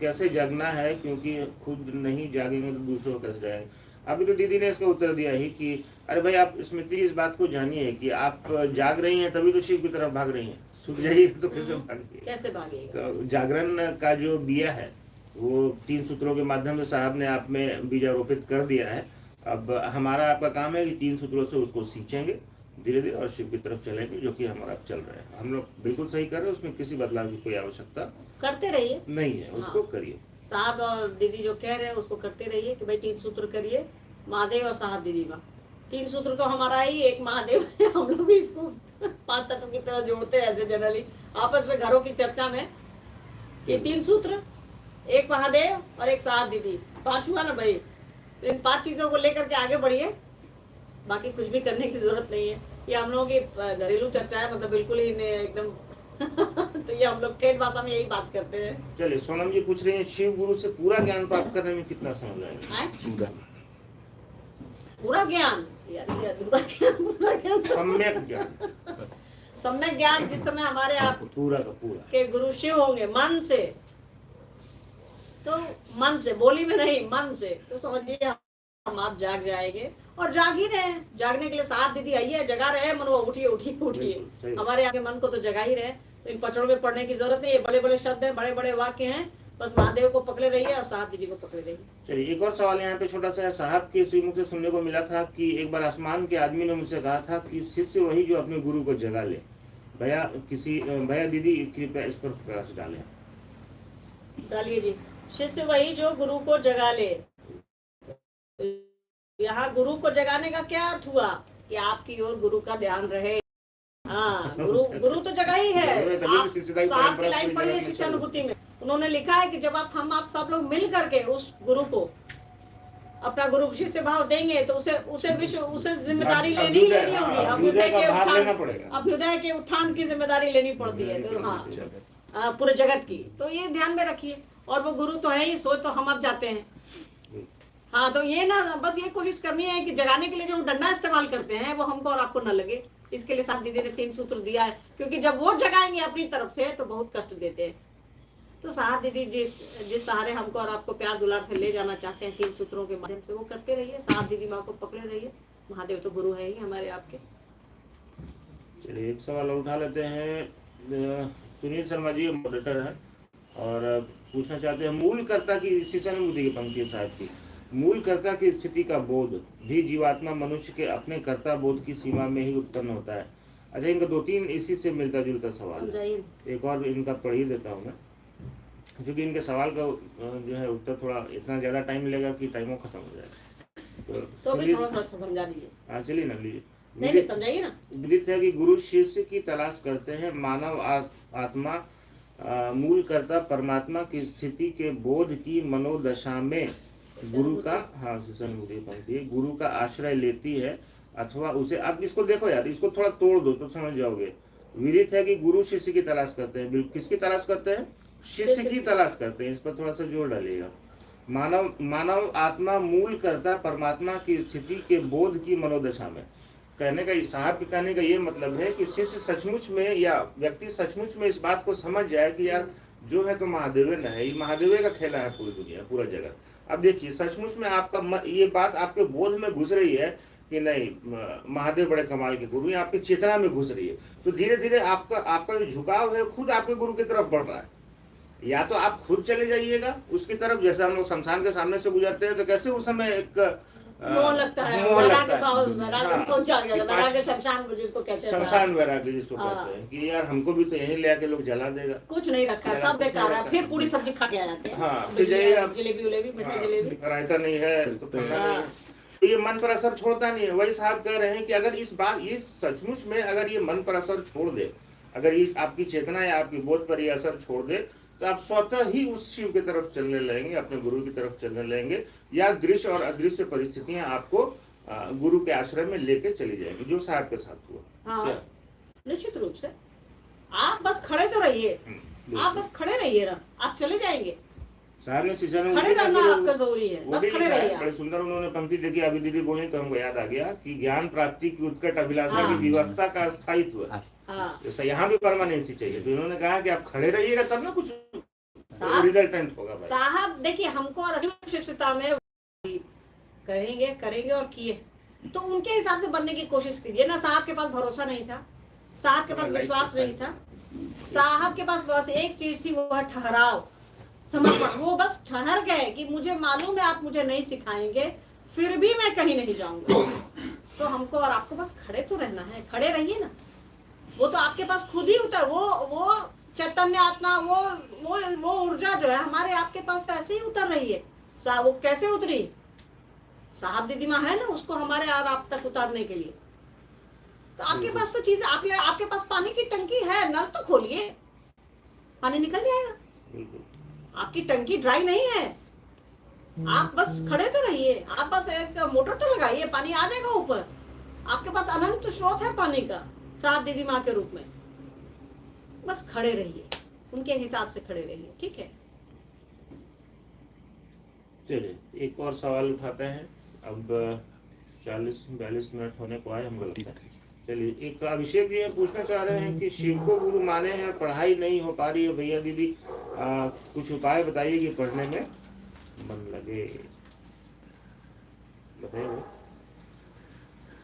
Speaker 2: कैसे जगना है, क्योंकि खुद नहीं जागेंगे तो दूसरों को कैसे जाएंगे। अभी तो दीदी ने इसका उत्तर दिया ही कि अरे भाई, आप स्मृति इस बात को जानिए कि आप जाग रही हैं तभी तो शिव की तरफ भाग रही हैं। सूख जाइए तो कैसे भागेंगे?
Speaker 1: कैसे भागेगा?
Speaker 2: तो जागरण का जो बिया है वो 3 सूत्रों के माध्यम से साहब ने आप में बीजारोपित कर दिया है। अब हमारा आपका काम है कि 3 सूत्रों से उसको सींचेंगे धीरे धीरे और शिव की तरफ चलेंगे, जो कि हमारा चल रहा है। हम लोग बिल्कुल सही कर रहे हैं, उसमें किसी बदलाव की कोई आवश्यकता
Speaker 1: करते रहिए
Speaker 2: नहीं है, उसको
Speaker 1: हाँ।
Speaker 2: करिए।
Speaker 1: साहब और दीदी जो कह रहे हैं उसको करते रहिए कि भाई 3 सूत्र करिए, महादेव और साहब दीदी माँ। 3 सूत्र तो हमारा ही, एक महादेव है। हम लोग भी इसको 5 तत्व की तरह जोड़ते हैं ऐसे जनरली आपस में घरों की चर्चा में कि 3 सूत्र, एक महादेव और एक साहब दीदी, 5 हुआ ना भाई। तो इन 5 चीजों को लेकर के आगे बढ़िए, बाकी कुछ भी करने की जरूरत नहीं है। ये हम लोगों की घरेलू चर्चा है, मतलब बिल्कुल ही एकदम तो ये हम लोग ठेठ भाषा में यही बात करते हैं।
Speaker 2: चलिए, सोनम जी पूछ रही हैं शिव गुरु से पूरा ज्ञान प्राप्त करने में कितना समय लगेगा?
Speaker 1: पूरा ज्ञान यार, पूरा ज्ञान
Speaker 2: सम्यक ज्ञान,
Speaker 1: सम्यक ज्ञान जिस समय हमारे आप
Speaker 2: पूरा का पूरा
Speaker 1: के गुरु शिव होंगे मन से, तो मन से, बोली में नहीं, मन से, तो समझिए हम आप जाग जाएंगे। और जाग ही रहे हैं। जागने के लिए साहब दीदी आइए, जगा रहे हैं मन, वो उठिए उठिए उठिए। हमारे आपके मन को तो जगा ही रहे। तो इन पचड़ों में पढ़ने की जरूरत नहीं है। बड़े बड़े शब्द हैं, बड़े बड़े वाक्य हैं, बस महादेव को पकड़े रहिए और साहब दीदी को पकड़े रहिए।
Speaker 2: चलिए, एक और सवाल यहाँ पे छोटा सा है। साहब के श्रीमुख से सुनने को मिला था कि एक बार आसमान के आदमी ने मुझसे कहा था कि शिष्य वही जो अपने गुरु को जगा ले। भैया दीदी कृपया इस पर प्रकाश डालें।
Speaker 1: डालिए जी। शिष्य वही जो गुरु को जगा ले। यहाँ गुरु को जगाने का क्या अर्थ हुआ कि आपकी ओर गुरु का ध्यान रहे। हाँ, गुरु तो जगह ही है। आपकी लाइन पढ़ी है शिष्यानुभूति में, उन्होंने लिखा है कि जब आप सब लोग मिल करके उस गुरु को अपना गुरु शिष्य भाव देंगे तो उसे जिम्मेदारी लेनी होगी। अभ्युदय के उत्थान की जिम्मेदारी लेनी पड़ती है। तो हाँ, पूरे जगत की। तो ये ध्यान में रखिए। और वो गुरु तो है ही, सो तो हम अब जाते हैं। हाँ, तो ये ना बस ये कोशिश करनी है कि जगाने के लिए जो डंडा इस्तेमाल करते हैं वो हमको और आपको न लगे। इसके लिए साहब दीदी ने 3 सूत्र दिया है, क्योंकि जब वो जगाएंगे अपनी तरफ से तो बहुत कष्ट देते हैं। तो साहब दीदी जिस सहारे हमको और आपको प्यार दुलार से ले जाना चाहते हैं 3 सूत्रों के माध्यम से, वो करते रहिए। साहब दीदी माँ को पकड़े रहिए। महादेव तो गुरु है ही हमारे आपके।
Speaker 2: चलिए, एक सवाल और उठा लेते हैं। सुनील शर्मा जी मॉडरेटर हैं और पूछना चाहते हैं, मूल कर्ता की शिष्यानुभूति की पंक्ति साहब की, मूल कर्ता की स्थिति का बोध भी जीवात्मा मनुष्य के अपने कर्ता बोध की सीमा में ही उत्पन्न होता है। अच्छा, इनका 2-3 इसी से मिलता जुलता सवाल है। एक और इनका पढ़ ही देता हूँ मैं, क्योंकि इनके सवाल का जो है उत्तर थोड़ा इतना ज़्यादा टाइम लेगा कि टाइम खत्म हो जाएगा।
Speaker 1: तो भी थोड़ा समझा दीजिए।
Speaker 2: हाँ, चलिए ना, लीजिए।
Speaker 1: नहीं समझाइए ना।
Speaker 2: विदित है कि गुरु शिष्य की तलाश करते हैं। मानव आत्मा मूल कर्ता परमात्मा की स्थिति के बोध की मनोदशा में गुरु का, हाँ शिष्यानुभूति पंक्ति, गुरु का आश्रय लेती है अथवा उसे, आप इसको देखो यार, इसको थोड़ा तोड़ दो तो समझ जाओगे। विदित है कि गुरु शिष्य की तलाश करते हैं। किसकी तलाश करते हैं? शिष्य की तलाश करते हैं। इस पर थोड़ा सा जोर डालिएगा। मानव आत्मा मूल कर्ता परमात्मा की स्थिति के बोध की मनोदशा में, कहने का साहब के कहने का ये मतलब है कि शिष्य सचमुच में या व्यक्ति सचमुच में इस बात को समझ जाए कि यार जो है तो महादेव न है, ये महादेव का खेला है पूरी दुनिया, पूरा जगत। अब देखिए, सचमुच में आपका ये बात आपके बोध में घुस रही है कि नहीं महादेव बड़े कमाल के गुरु, ये आपकी चेतना में घुस रही है, तो धीरे धीरे आपका जो झुकाव है खुद आपके गुरु की तरफ बढ़ रहा है। या तो आप खुद चले जाइएगा उसकी तरफ, जैसे हम लोग शमशान के सामने से गुजरते हैं तो कैसे उस समय एक
Speaker 1: मोह लगता है,
Speaker 2: मोह लगता है।
Speaker 1: वैराग्य पहुंचा गया,
Speaker 2: कि
Speaker 1: वैराग्य शमशान जिसको कहते हैं,
Speaker 2: शमशान वैराग्य जिसको
Speaker 1: हाँ।
Speaker 2: कहते हैं कि यार हमको भी तो यहीं ले आके लोग जला देगा,
Speaker 1: कुछ नहीं रखा है, सब बेकार है, फिर पूरी सब्जी खा के आ जाते हैं।
Speaker 2: हाँ, फिर जाइएगा
Speaker 1: जलेबी उलेबी, मीठा जलेबी,
Speaker 2: रायता नहीं है तो ठंडा नहीं है।
Speaker 1: हाँ।
Speaker 2: तो ये मन पर असर छोड़ता नहीं है। वही साहब कह रहे हैं कि अगर ये सचमुच में अगर ये मन पर असर छोड़ दे, अगर ये आपकी चेतना या आपकी बोध पर ये असर छोड़ दे, तो आप स्वतः ही उस शिव की तरफ चलने लगेंगे, अपने गुरु की तरफ चलने लगेंगे, या दृश्य और अदृश्य परिस्थितियां आपको गुरु के आश्रय में लेके चली जाएंगी, जो साहब के साथ हुआ।
Speaker 1: हाँ, निश्चित रूप से। आप बस खड़े तो रहिए, आप बस खड़े रहिए ना, आप चले जाएंगे।
Speaker 2: साहब ने शीशे में
Speaker 1: खड़े रहना आपका जरूरी है, बस खड़े रहिए।
Speaker 2: बड़े सुंदर उन्होंने पंक्ति देखी, अभी दीदी बोली तो हमको याद आ गया कि ज्ञान प्राप्ति की उत्कट अभिलाषा की व्यवस्था का स्थायित्व, जैसा यहाँ भी परमानेंसी चाहिए। तो इन्होंने कहा कि आप खड़े रहिएगा तब ना कुछ रिजल्टेंट होगा।
Speaker 1: साहब देखिए, हमको और शिष्यता में करेंगे और किए, तो उनके हिसाब से बनने की कोशिश कीजिए ना। साहब के पास भरोसा नहीं था, साहब के पास विश्वास नहीं था, साहब के पास बस एक चीज थी, वो है ठहराव, समर्पण। वो बस ठहर गए कि मुझे मालूम है आप मुझे नहीं सिखाएंगे, फिर भी मैं कहीं नहीं जाऊंगा। तो हमको और आपको बस खड़े तो रहना है, खड़े रहिए ना। वो तो आपके पास खुद ही उतर, वो चैतन्य आत्मा, वो ऊर्जा जो है हमारे आपके पास तो ऐसे ही उतर रही है। वो कैसे उतरी? साहब दीदी माँ है ना, उसको हमारे और आप तक उतारने के लिए। तो आपके पास तो चीज, आपके पास पानी की टंकी है, नल तो खोलिए, पानी निकल जाएगा। आपकी टंकी ड्राई नहीं है, आप बस खड़े तो रहिए, आप बस एक मोटर तो लगाइए, पानी आ जाएगा ऊपर। आपके पास अनंत स्रोत है पानी का, साहब दीदी माँ के रूप में। बस खड़े रहिए, उनके हिसाब से खड़े रहिए, ठीक है।
Speaker 2: चलिए एक और सवाल उठाते हैं। अब 40-42 मिनट होने को आए हमको लगता है। चलिए, एक अभिषेक जी पूछना चाह रहे हैं कि शिव को गुरु माने हैं, पढ़ाई नहीं हो पा रही है भैया दीदी, कुछ उपाय बताइए कि पढ़ने में मन लगे। बताइए।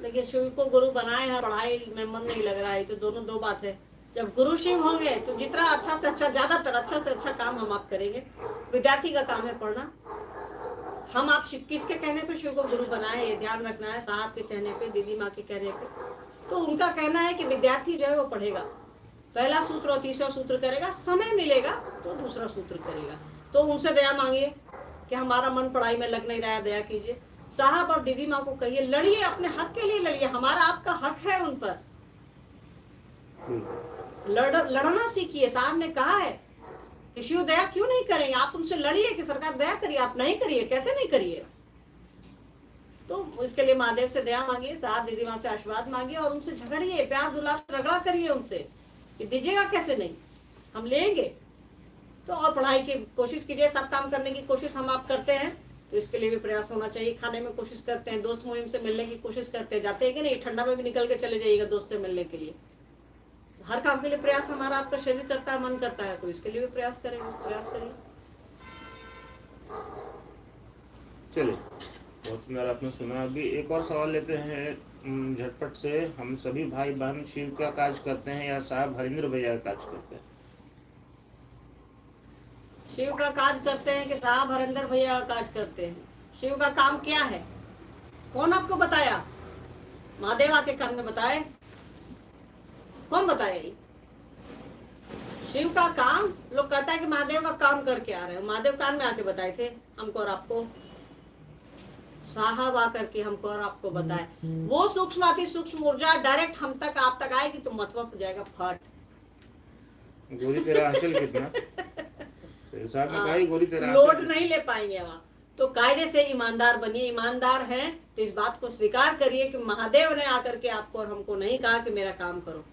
Speaker 1: देखिए, शिव को गुरु बनाए हैं, पढ़ाई में मन नहीं लग रहा है, तो दोनों दो बात है। जब गुरु शिव होंगे तो जितना अच्छा से अच्छा, ज्यादातर अच्छा से अच्छा काम हम आप करेंगे। विद्यार्थी का काम है पढ़ना। हम आप किसके कहने पे शिव को गुरु बनाए, ये ध्यान रखना है। साहब के कहने पे, दीदी माँ के कहने पे, तो उनका कहना है कि विद्यार्थी जो है वो पढ़ेगा, पहला सूत्र और तीसरा सूत्र करेगा, समय मिलेगा तो दूसरा सूत्र करेगा। तो उनसे दया मांगिए कि हमारा मन पढ़ाई में लग नहीं रहा है, दया कीजिए। साहब और दीदी माँ को कहिए, लड़िए, अपने हक के लिए लड़िए, हमारा आपका हक है उन पर। लड़ना सीखिए। साहब ने कहा है कि शिव दया क्यों नहीं करेंगे, आप उनसे लड़िए कि सरकार दया करिए, आप नहीं करिए, कैसे नहीं करिए। तो इसके लिए महादेव से दया मांगिए, साहब दीदी माँ से आशीर्वाद मांगिए, और उनसे झगड़िए, प्यार दुलार रगड़ा करिए उनसे कि दीजिएगा कैसे नहीं, हम लेंगे। तो और पढ़ाई की कोशिश कीजिए, सब काम करने की कोशिश हम आप करते हैं, तो इसके लिए भी प्रयास होना चाहिए। खाने में कोशिश करते हैं, दोस्त मुहिम से मिलने की कोशिश करते हैं, जाते हैं कि नहीं, ठंडा में भी निकल के चले जाइएगा दोस्त से मिलने के लिए। हर काम के लिए प्रयास हमारा आपका शरीर करता है, मन करता है, तो इसके लिए भी प्रयास करेंगे, प्रयास करिए।
Speaker 2: चलिए, बहुत सुंदर आपने सुना। अभी एक और सवाल लेते हैं झटपट से। हम सभी भाई बहन शिव का काज करते हैं या साहब हरिंद्र भैया का काज करते हैं?
Speaker 1: शिव का काज करते हैं कि साहब हरिंदर भैया का काज करते हैं? शिव का काम क्या है, कौन आपको बताया? महादेव आके कान में बताए? कौन बताया? ये शिव का काम, लोग कहता है कि महादेव का काम करके आ रहे हैं, महादेव कान में आके बताए थे हमको और आपको। साहब आकर के हमको और आपको बताए। वो सूक्ष्म अति सूक्ष्म ऊर्जा डायरेक्ट हम तक, आप तक आएगी तो मतलब हो जाएगा फट।
Speaker 2: गोली तेरा आंचल कितना साहब ने कहा, गोली तेरा
Speaker 1: लोड नहीं ले पाएंगे वहाँ। तो कायदे से ईमानदार बनिए, ईमानदार हैं तो इस बात को स्वीकार करिए कि महादेव ने आकर के आपको और हमको नहीं कहा कि मेरा काम करो।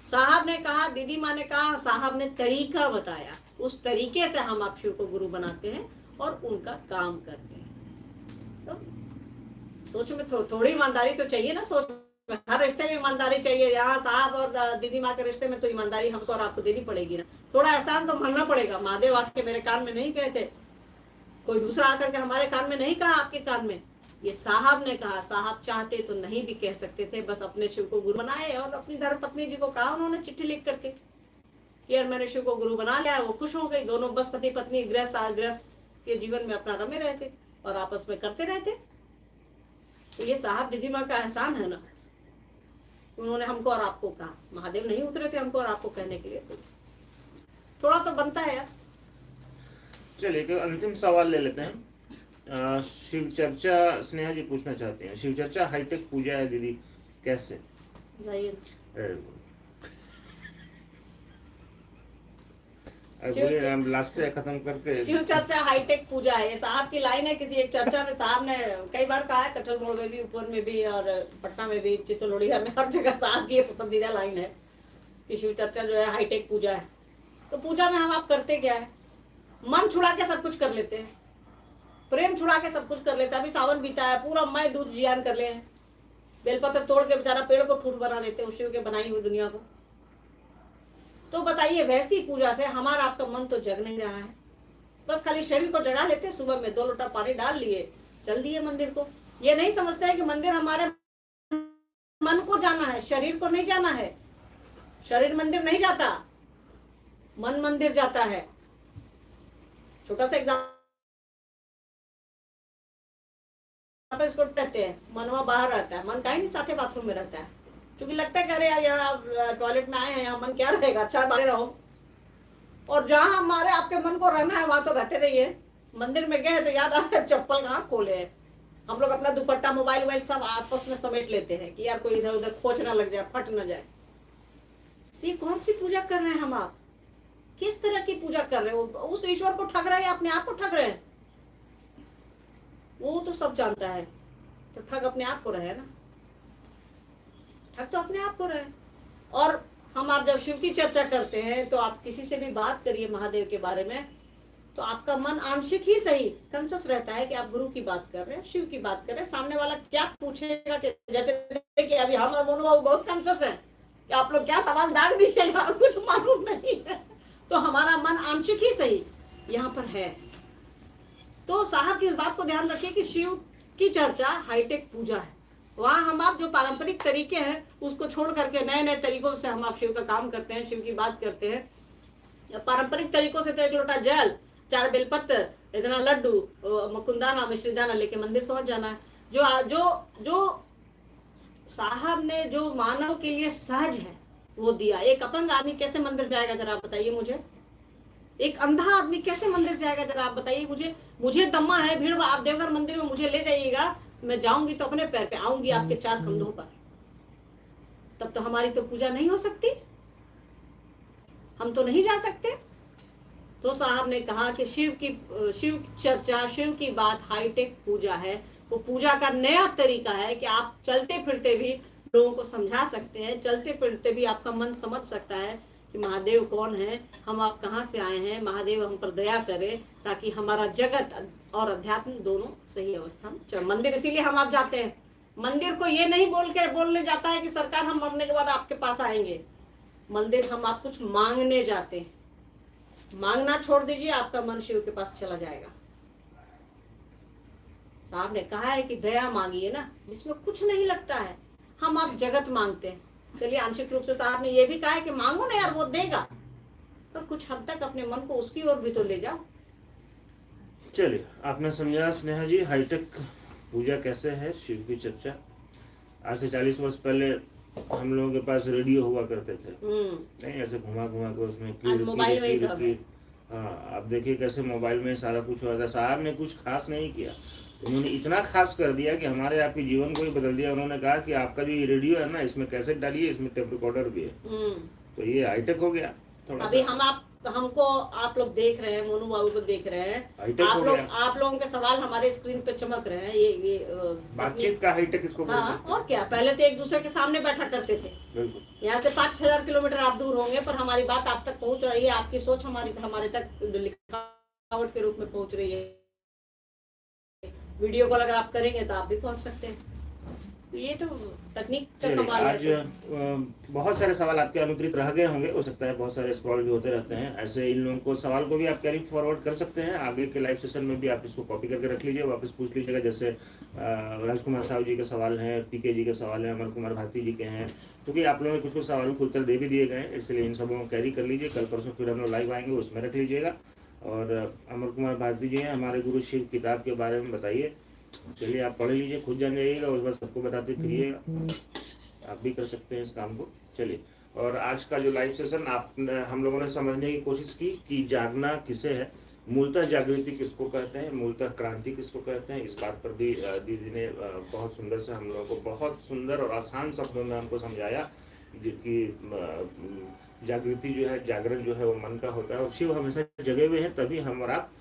Speaker 1: साहब ने कहा, दीदी माँ ने कहा, साहब ने तरीका बताया, उस तरीके से हम आप शिव को गुरु बनाते हैं और उनका काम करते हैं। तो सोच में थोड़ी ईमानदारी तो चाहिए ना, सोच में हर रिश्ते में ईमानदारी चाहिए। यहाँ साहब और दीदी माँ के रिश्ते में तो ईमानदारी हमको और आपको देनी पड़ेगी ना, थोड़ा एहसान तो मानना पड़ेगा। महादेव आके मेरे कान में नहीं कहते, कोई दूसरा आकर के हमारे कान में नहीं कहा आपके कान में, ये साहब ने कहा। साहब चाहते तो नहीं भी कह सकते थे, बस अपने शिव को गुरु बनाए और अपनी धर्म पत्नी जी को कहा उन्होंने चिट्ठी लिख करके कि यार मैंने शिव को गुरु बना लिया, वो खुश हो गई। दोनों बस पति पत्नी गृहस्थ के जीवन में अपना रमे रहते और आपस में करते रहते। तो ये साहब दीदी माँ का एहसान है ना, उन्होंने हमको और आपको कहा। महादेव नहीं उतरे थे हमको और आपको कहने के लिए, तो थोड़ा तो बनता है यार।
Speaker 2: चलिए एक अंतिम सवाल ले लेते हैं। शिव चर्चा स्नेहा जी पूछना चाहते हैं, शिव चर्चा हाईटेक पूजा है दीदी, कैसे? बोलिए, हम लास्ट खत्म करके।
Speaker 1: शिव चर्चा हाईटेक पूजा है, ये साहब की लाइन है। किसी एक चर्चा में साहब ने कई बार कहा है, कटहल मोड़ में भी, ऊपर में भी, और पटना में भी, चित्तौड़िया में, हर जगह साहब की ये पसंदीदा लाइन है कि शिव चर्चा जो है हाईटेक पूजा है। तो पूजा में हम आप करते क्या है? मन छुड़ा के सब कुछ कर लेते हैं, प्रेम छुड़ा के सब कुछ कर लेते हैं। अभी सावन बीता है, पूरा मैं दूध जियान कर ले, बेलपत्र तोड़ के बेचारा पेड़ को ठूठ बना देते हैं, शिव के बनाई हुई दुनिया को। तो बताइए, वैसी पूजा से हमारा आपका मन तो जग नहीं रहा है, बस खाली शरीर को जगा लेते हैं। सुबह में 2 लोटा पानी डाल लिए, चल दिए मंदिर को। ये नहीं समझते हैं कि मंदिर हमारे मन को जाना है, शरीर को नहीं जाना है। शरीर मंदिर नहीं जाता, मन मंदिर जाता है। छोटा सा एग्जाम्पल इसको कहते हैं, मनवा बाहर रहता है, मन कहीं नहीं साथे बाथरूम में रहता है, क्योंकि लगता है कि अरे यार यहाँ टॉयलेट में आए हैं, यहाँ मन क्या रहेगा, अच्छा बाहर रहो। और जहाँ हमारे आपके मन को रहना है वहां तो रहते रहिए। मंदिर में गए तो याद आ रहा है चप्पल कहाँ खोले हैं। हम लोग अपना दुपट्टा मोबाइल वोबाइल सब आपस में समेट लेते हैं कि यार कोई इधर उधर खोच ना लग जाए, फट ना जाए। तो ये कौन सी पूजा कर रहे हैं हम आप? किस तरह की पूजा कर रहे हो? उस ईश्वर को ठग रहे हैं, अपने आप को ठग रहे हैं। वो तो सब जानता है, तो ठग अपने आप को रहे ना, ठग तो अपने आप को रहे। और हम आप जब शिव की चर्चा करते हैं तो आप किसी से भी बात करिए महादेव के बारे में, तो आपका मन आंशिक ही सही कंसस रहता है कि आप गुरु की बात कर रहे हैं, शिव की बात कर रहे हैं। सामने वाला क्या पूछेगा, कि जैसे देखिए अभी हम और मोनू बाबू बहुत कंसस है कि आप लोग क्या सवाल दाग दीजिएगा, कुछ मालूम नहीं है। तो हमारा मन आंशिक ही सही यहाँ पर है। तो साहब की इस बात को ध्यान रखिए कि शिव की चर्चा हाईटेक पूजा है। वहाँ हम आप जो पारंपरिक तरीके हैं उसको छोड़ करके नए नए तरीकों से हम आप शिव का काम करते हैं, शिव की बात करते हैं। पारंपरिक तरीकों से तो 1 लोटा जल, 4 बेलपत्र, इतना लड्डू, मुकुंदाना, मिश्रीदाना लेके मंदिर पहुंच जाना है। जो साहब ने जो मानव के लिए सहज है वो दिया। एक अपंग आदमी कैसे मंदिर जाएगा जरा आप बताइए मुझे? एक अंधा आदमी कैसे मंदिर जाएगा जरा आप बताइए मुझे दम्मा है, भीड़, आप देवघर मंदिर में मुझे ले जाइएगा, मैं जाऊंगी तो अपने पैर पे आऊंगी आपके 4 कंधों पर। तब तो हमारी तो पूजा नहीं हो सकती, हम तो नहीं जा सकते। तो साहब ने कहा कि शिव चर्चा, शिव की बात हाईटेक पूजा है। वो पूजा का नया तरीका है कि आप चलते फिरते भी लोगों को समझा सकते हैं, चलते फिरते भी आपका मन समझ सकता है कि महादेव कौन है, हम आप कहाँ से आए हैं, महादेव हम पर दया करे, ताकि हमारा जगत और अध्यात्म दोनों सही अवस्था में। मंदिर इसीलिए हम आप जाते हैं, मंदिर को ये नहीं बोलने जाता है कि सरकार हम मरने के बाद आपके पास आएंगे। मंदिर हम आप कुछ मांगने जाते हैं। मांगना छोड़ दीजिए, आपका मन शिव के पास चला जाएगा। साहब ने कहा है कि दया मांगिए ना, जिसमें कुछ नहीं लगता है। हम आप जगत मांगते हैं। चलिए आंशिक रूप से साहब ने यह भी कहा है कि मांगो ना यार, वो देगा, पर कुछ हद तक अपने मन को उसकी ओर भी तो ले जाओ।
Speaker 2: चलिए आपने समझा स्नेहा जी, हाईटेक पूजा कैसे है, शिव की चर्चा। आज से 40 वर्ष पहले हम लोगों के पास रेडियो हुआ करते थे, नहीं ऐसे घुमा के उसमें
Speaker 1: मोबाइल में ही सब है।
Speaker 2: हाँ, आप देखिए कैसे मोबाइल में सारा कुछ हुआ था। साहब ने कुछ खास नहीं किया, उन्होंने इतना खास कर दिया कि हमारे आपके जीवन को ही बदल दिया। उन्होंने कहा कि आपका जो ये रेडियो है ना, इसमें कैसेट डालिए, इसमें टेप रिकॉर्डर भी है। तो ये हाईटेक हो गया थोड़ा
Speaker 1: अभी
Speaker 2: सा।
Speaker 1: हमको आप लोग देख रहे हैं, मोनू बाबू को देख रहे हैं, आप लोगों के सवाल हमारे स्क्रीन पे चमक रहे हैं। ये
Speaker 2: बातचीत का हाईटेक इसको बोल सकते हैं।
Speaker 1: और क्या, पहले तो एक दूसरे के सामने बैठा करते थे। यहाँ से 5,000 किलोमीटर आप दूर होंगे, पर हमारी बात आप तक पहुंच रही है, आपकी सोच हमारे तक लिखावट के रूप में पहुंच रही है। वीडियो कॉल अगर आप करेंगे तो आप भी पहुंच सकते हैं। ये तो तकनीक का
Speaker 2: चलिए,
Speaker 1: कमाल है।
Speaker 2: आज बहुत सारे सवाल आपके अनुत्तरित रह गए होंगे, हो सकता है बहुत सारे स्क्रॉल भी होते रहते हैं। ऐसे इन लोगों को सवाल को भी आप कैरी फॉरवर्ड कर सकते हैं, आगे के लाइव सेशन में भी आप इसको कॉपी करके रख लीजिए, वापस पूछ लीजिएगा। जैसे राजकुमार साहू जी के सवाल हैं, पीके जी के सवाल हैं, अमर कुमार भारती जी के हैं, क्योंकि आप लोगों के कुछ सवालों के उत्तर दे भी दिए गए हैं, इसलिए इन सबों को कैरी कर लीजिए। कल परसों फिर हम लोग लाइव आएंगे, उसमें रख लीजिएगा। और अमर कुमार भारती जी हैं, हमारे गुरु शिव किताब के बारे में बताइए। चलिए, आप पढ़ लीजिए, खुद जान जाइएगा, उस बार सबको बताते फिरिएगा। आप भी कर सकते हैं इस काम को। चलिए, और आज का जो लाइव सेशन हम लोगों ने समझने की कोशिश की कि जागना किसे है, मूलतः जागृति किसको कहते हैं, मूलतः क्रांति किसको कहते हैं। इस बात पर भी दीदी ने बहुत सुंदर से हम लोगों को बहुत सुंदर और आसान शब्दों में हमको समझाया कि जागृति जो है, जागरण जो है वो मन का होता है, और शिव हमेशा जगे हुए हैं, तभी हम और आप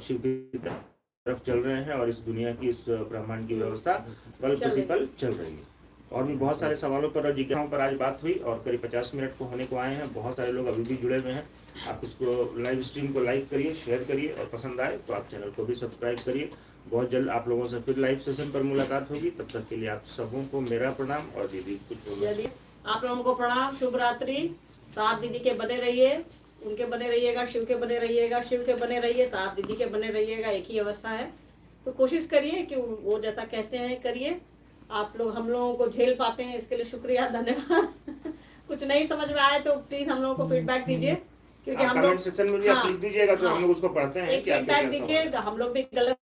Speaker 2: शिव की तरफ चल रहे हैं और इस दुनिया की, इस ब्रह्मांड की व्यवस्था पल प्रतिपल चल रही है। और भी बहुत सारे सवालों पर और जिज्ञासाओं पर आज बात हुई, और करीब 50 मिनट को होने को आए हैं। बहुत सारे लोग अभी भी जुड़े हुए हैं। आप इसको लाइव स्ट्रीम को लाइक करिए, शेयर करिए, और पसंद आए तो आप चैनल को भी सब्सक्राइब करिए। बहुत जल्द आप लोगों से फिर लाइव सेशन पर मुलाकात होगी। तब तक के लिए आप सबों को मेरा प्रणाम, और दीदी कुछ
Speaker 1: चलिए, आप लोगों को प्रणाम, शुभ रात्रि। साथ दीदी के बने रहिए, उनके बने रहिएगा, शिव के बने रहिएगा, शिव के बने रहिए, साथ दीदी के बने रहिएगा, एक ही अवस्था है। तो कोशिश करिए कि वो जैसा कहते हैं करिए। आप लोग हम लोगों को झेल पाते हैं, इसके लिए शुक्रिया, धन्यवाद। कुछ नहीं समझ में आए तो प्लीज हम लोगों को फीडबैक दीजिए, क्योंकि हम लोग
Speaker 2: सेक्शन में भी आप लिख दीजिएगा, तो हम लोग उसको पढ़ते हैं।
Speaker 1: एक फीडबैक दीजिए। हम लोग भी गलत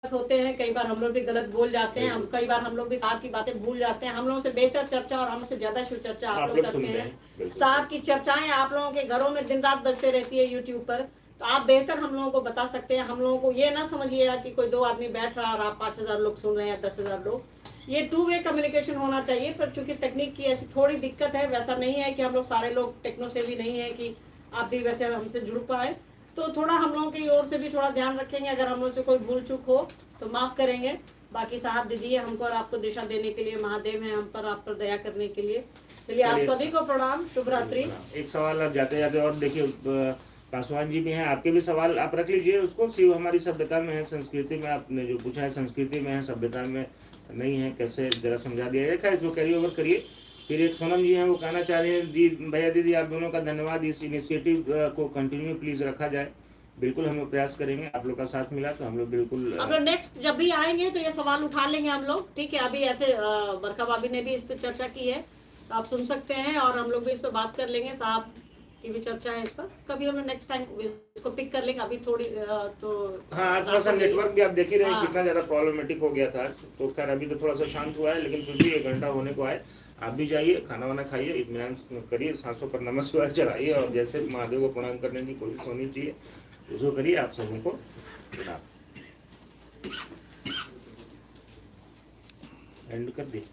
Speaker 1: होते हैं, कई बार हम लोग भी गलत बोल जाते हैं, कई बार हम लोग भी साहब की बातें भूल जाते हैं। हम लोगों से बेहतर चर्चा और हमसे ज्यादा शिव चर्चा आप लोग करते हैं। साहब की चर्चाएं आप लोगों के घरों में दिन रात बजते रहती है यूट्यूब पर, तो आप बेहतर हम लोगों को बता सकते हैं। हम लोगों को ये ना समझिएगा कि कोई 2 आदमी बैठ रहा और आप 5000 लोग सुन रहे हैं, 10,000 लोग। ये 2 वे कम्युनिकेशन होना चाहिए। पर चूंकि तकनीक की ऐसी थोड़ी दिक्कत है, वैसा नहीं है कि हम लोग सारे लोग टेक्नो से भी नहीं है कि आप भी वैसे हमसे जुड़ पाए, तो थोड़ा हम लोगों की ओर से भी थोड़ा ध्यान रखेंगे। अगर हम लोग से कोई भूल चूक हो तो माफ करेंगे। बाकी साहब दीदी है हमको और आपको दिशा देने के लिए, महादेव है हम पर, आप पर दया करने के लिए। चलिए, आप सभी को प्रणाम, शुभ रात्रि।
Speaker 2: एक सवाल आप जाते जाते और देखिए, पासवान जी भी हैं, आपके भी सवाल आप रख लीजिए उसको। शिव हमारी सभ्यता में है, संस्कृति में, आपने जो पूछा है संस्कृति में है, सभ्यता में नहीं है, कैसे जरा समझा दिया जाए। इसको कैरी ओवर करिए। फिर एक सोनम जी हैं, वो कहना चाह रहे हैं, दी भैया दीदी आप दोनों का धन्यवाद, इस इनिशिएटिव को कंटिन्यू प्लीज रखा जाए। बिल्कुल हम लोग प्रयास करेंगे, आप लोग का साथ मिला तो हम लोग बिल्कुल।
Speaker 1: हम लोग नेक्स्ट जब भी आएंगे तो ये सवाल उठा लेंगे हम लोग, ठीक है। अभी ऐसे बरका भाभी ने भी इस पर चर्चा की है, तो आप सुन सकते हैं, और हम लोग भी इस पर बात कर लेंगे। साहब की भी चर्चा है इस पर, कभी हम लोग नेक्स्ट टाइम इसको पिक कर लेंगे। अभी थोड़ी तो
Speaker 2: हाँ, थोड़ा सा नेटवर्क भी आप देख ही रहे हैं कितना ज्यादा प्रॉब्लमेटिक हो गया था। तो खैर अभी तो थोड़ा सा शांत हुआ है, लेकिन फिर भी 1 घंटा होने को आए। आप भी जाइए, खाना वाना खाइए, इत्मीनान करिए, सांसों पर नमस्कार चढ़ाइए, और जैसे महादेव को प्रणाम करने की कोशिश होनी चाहिए उसको करिए। आप सबों को एंड कर दिए।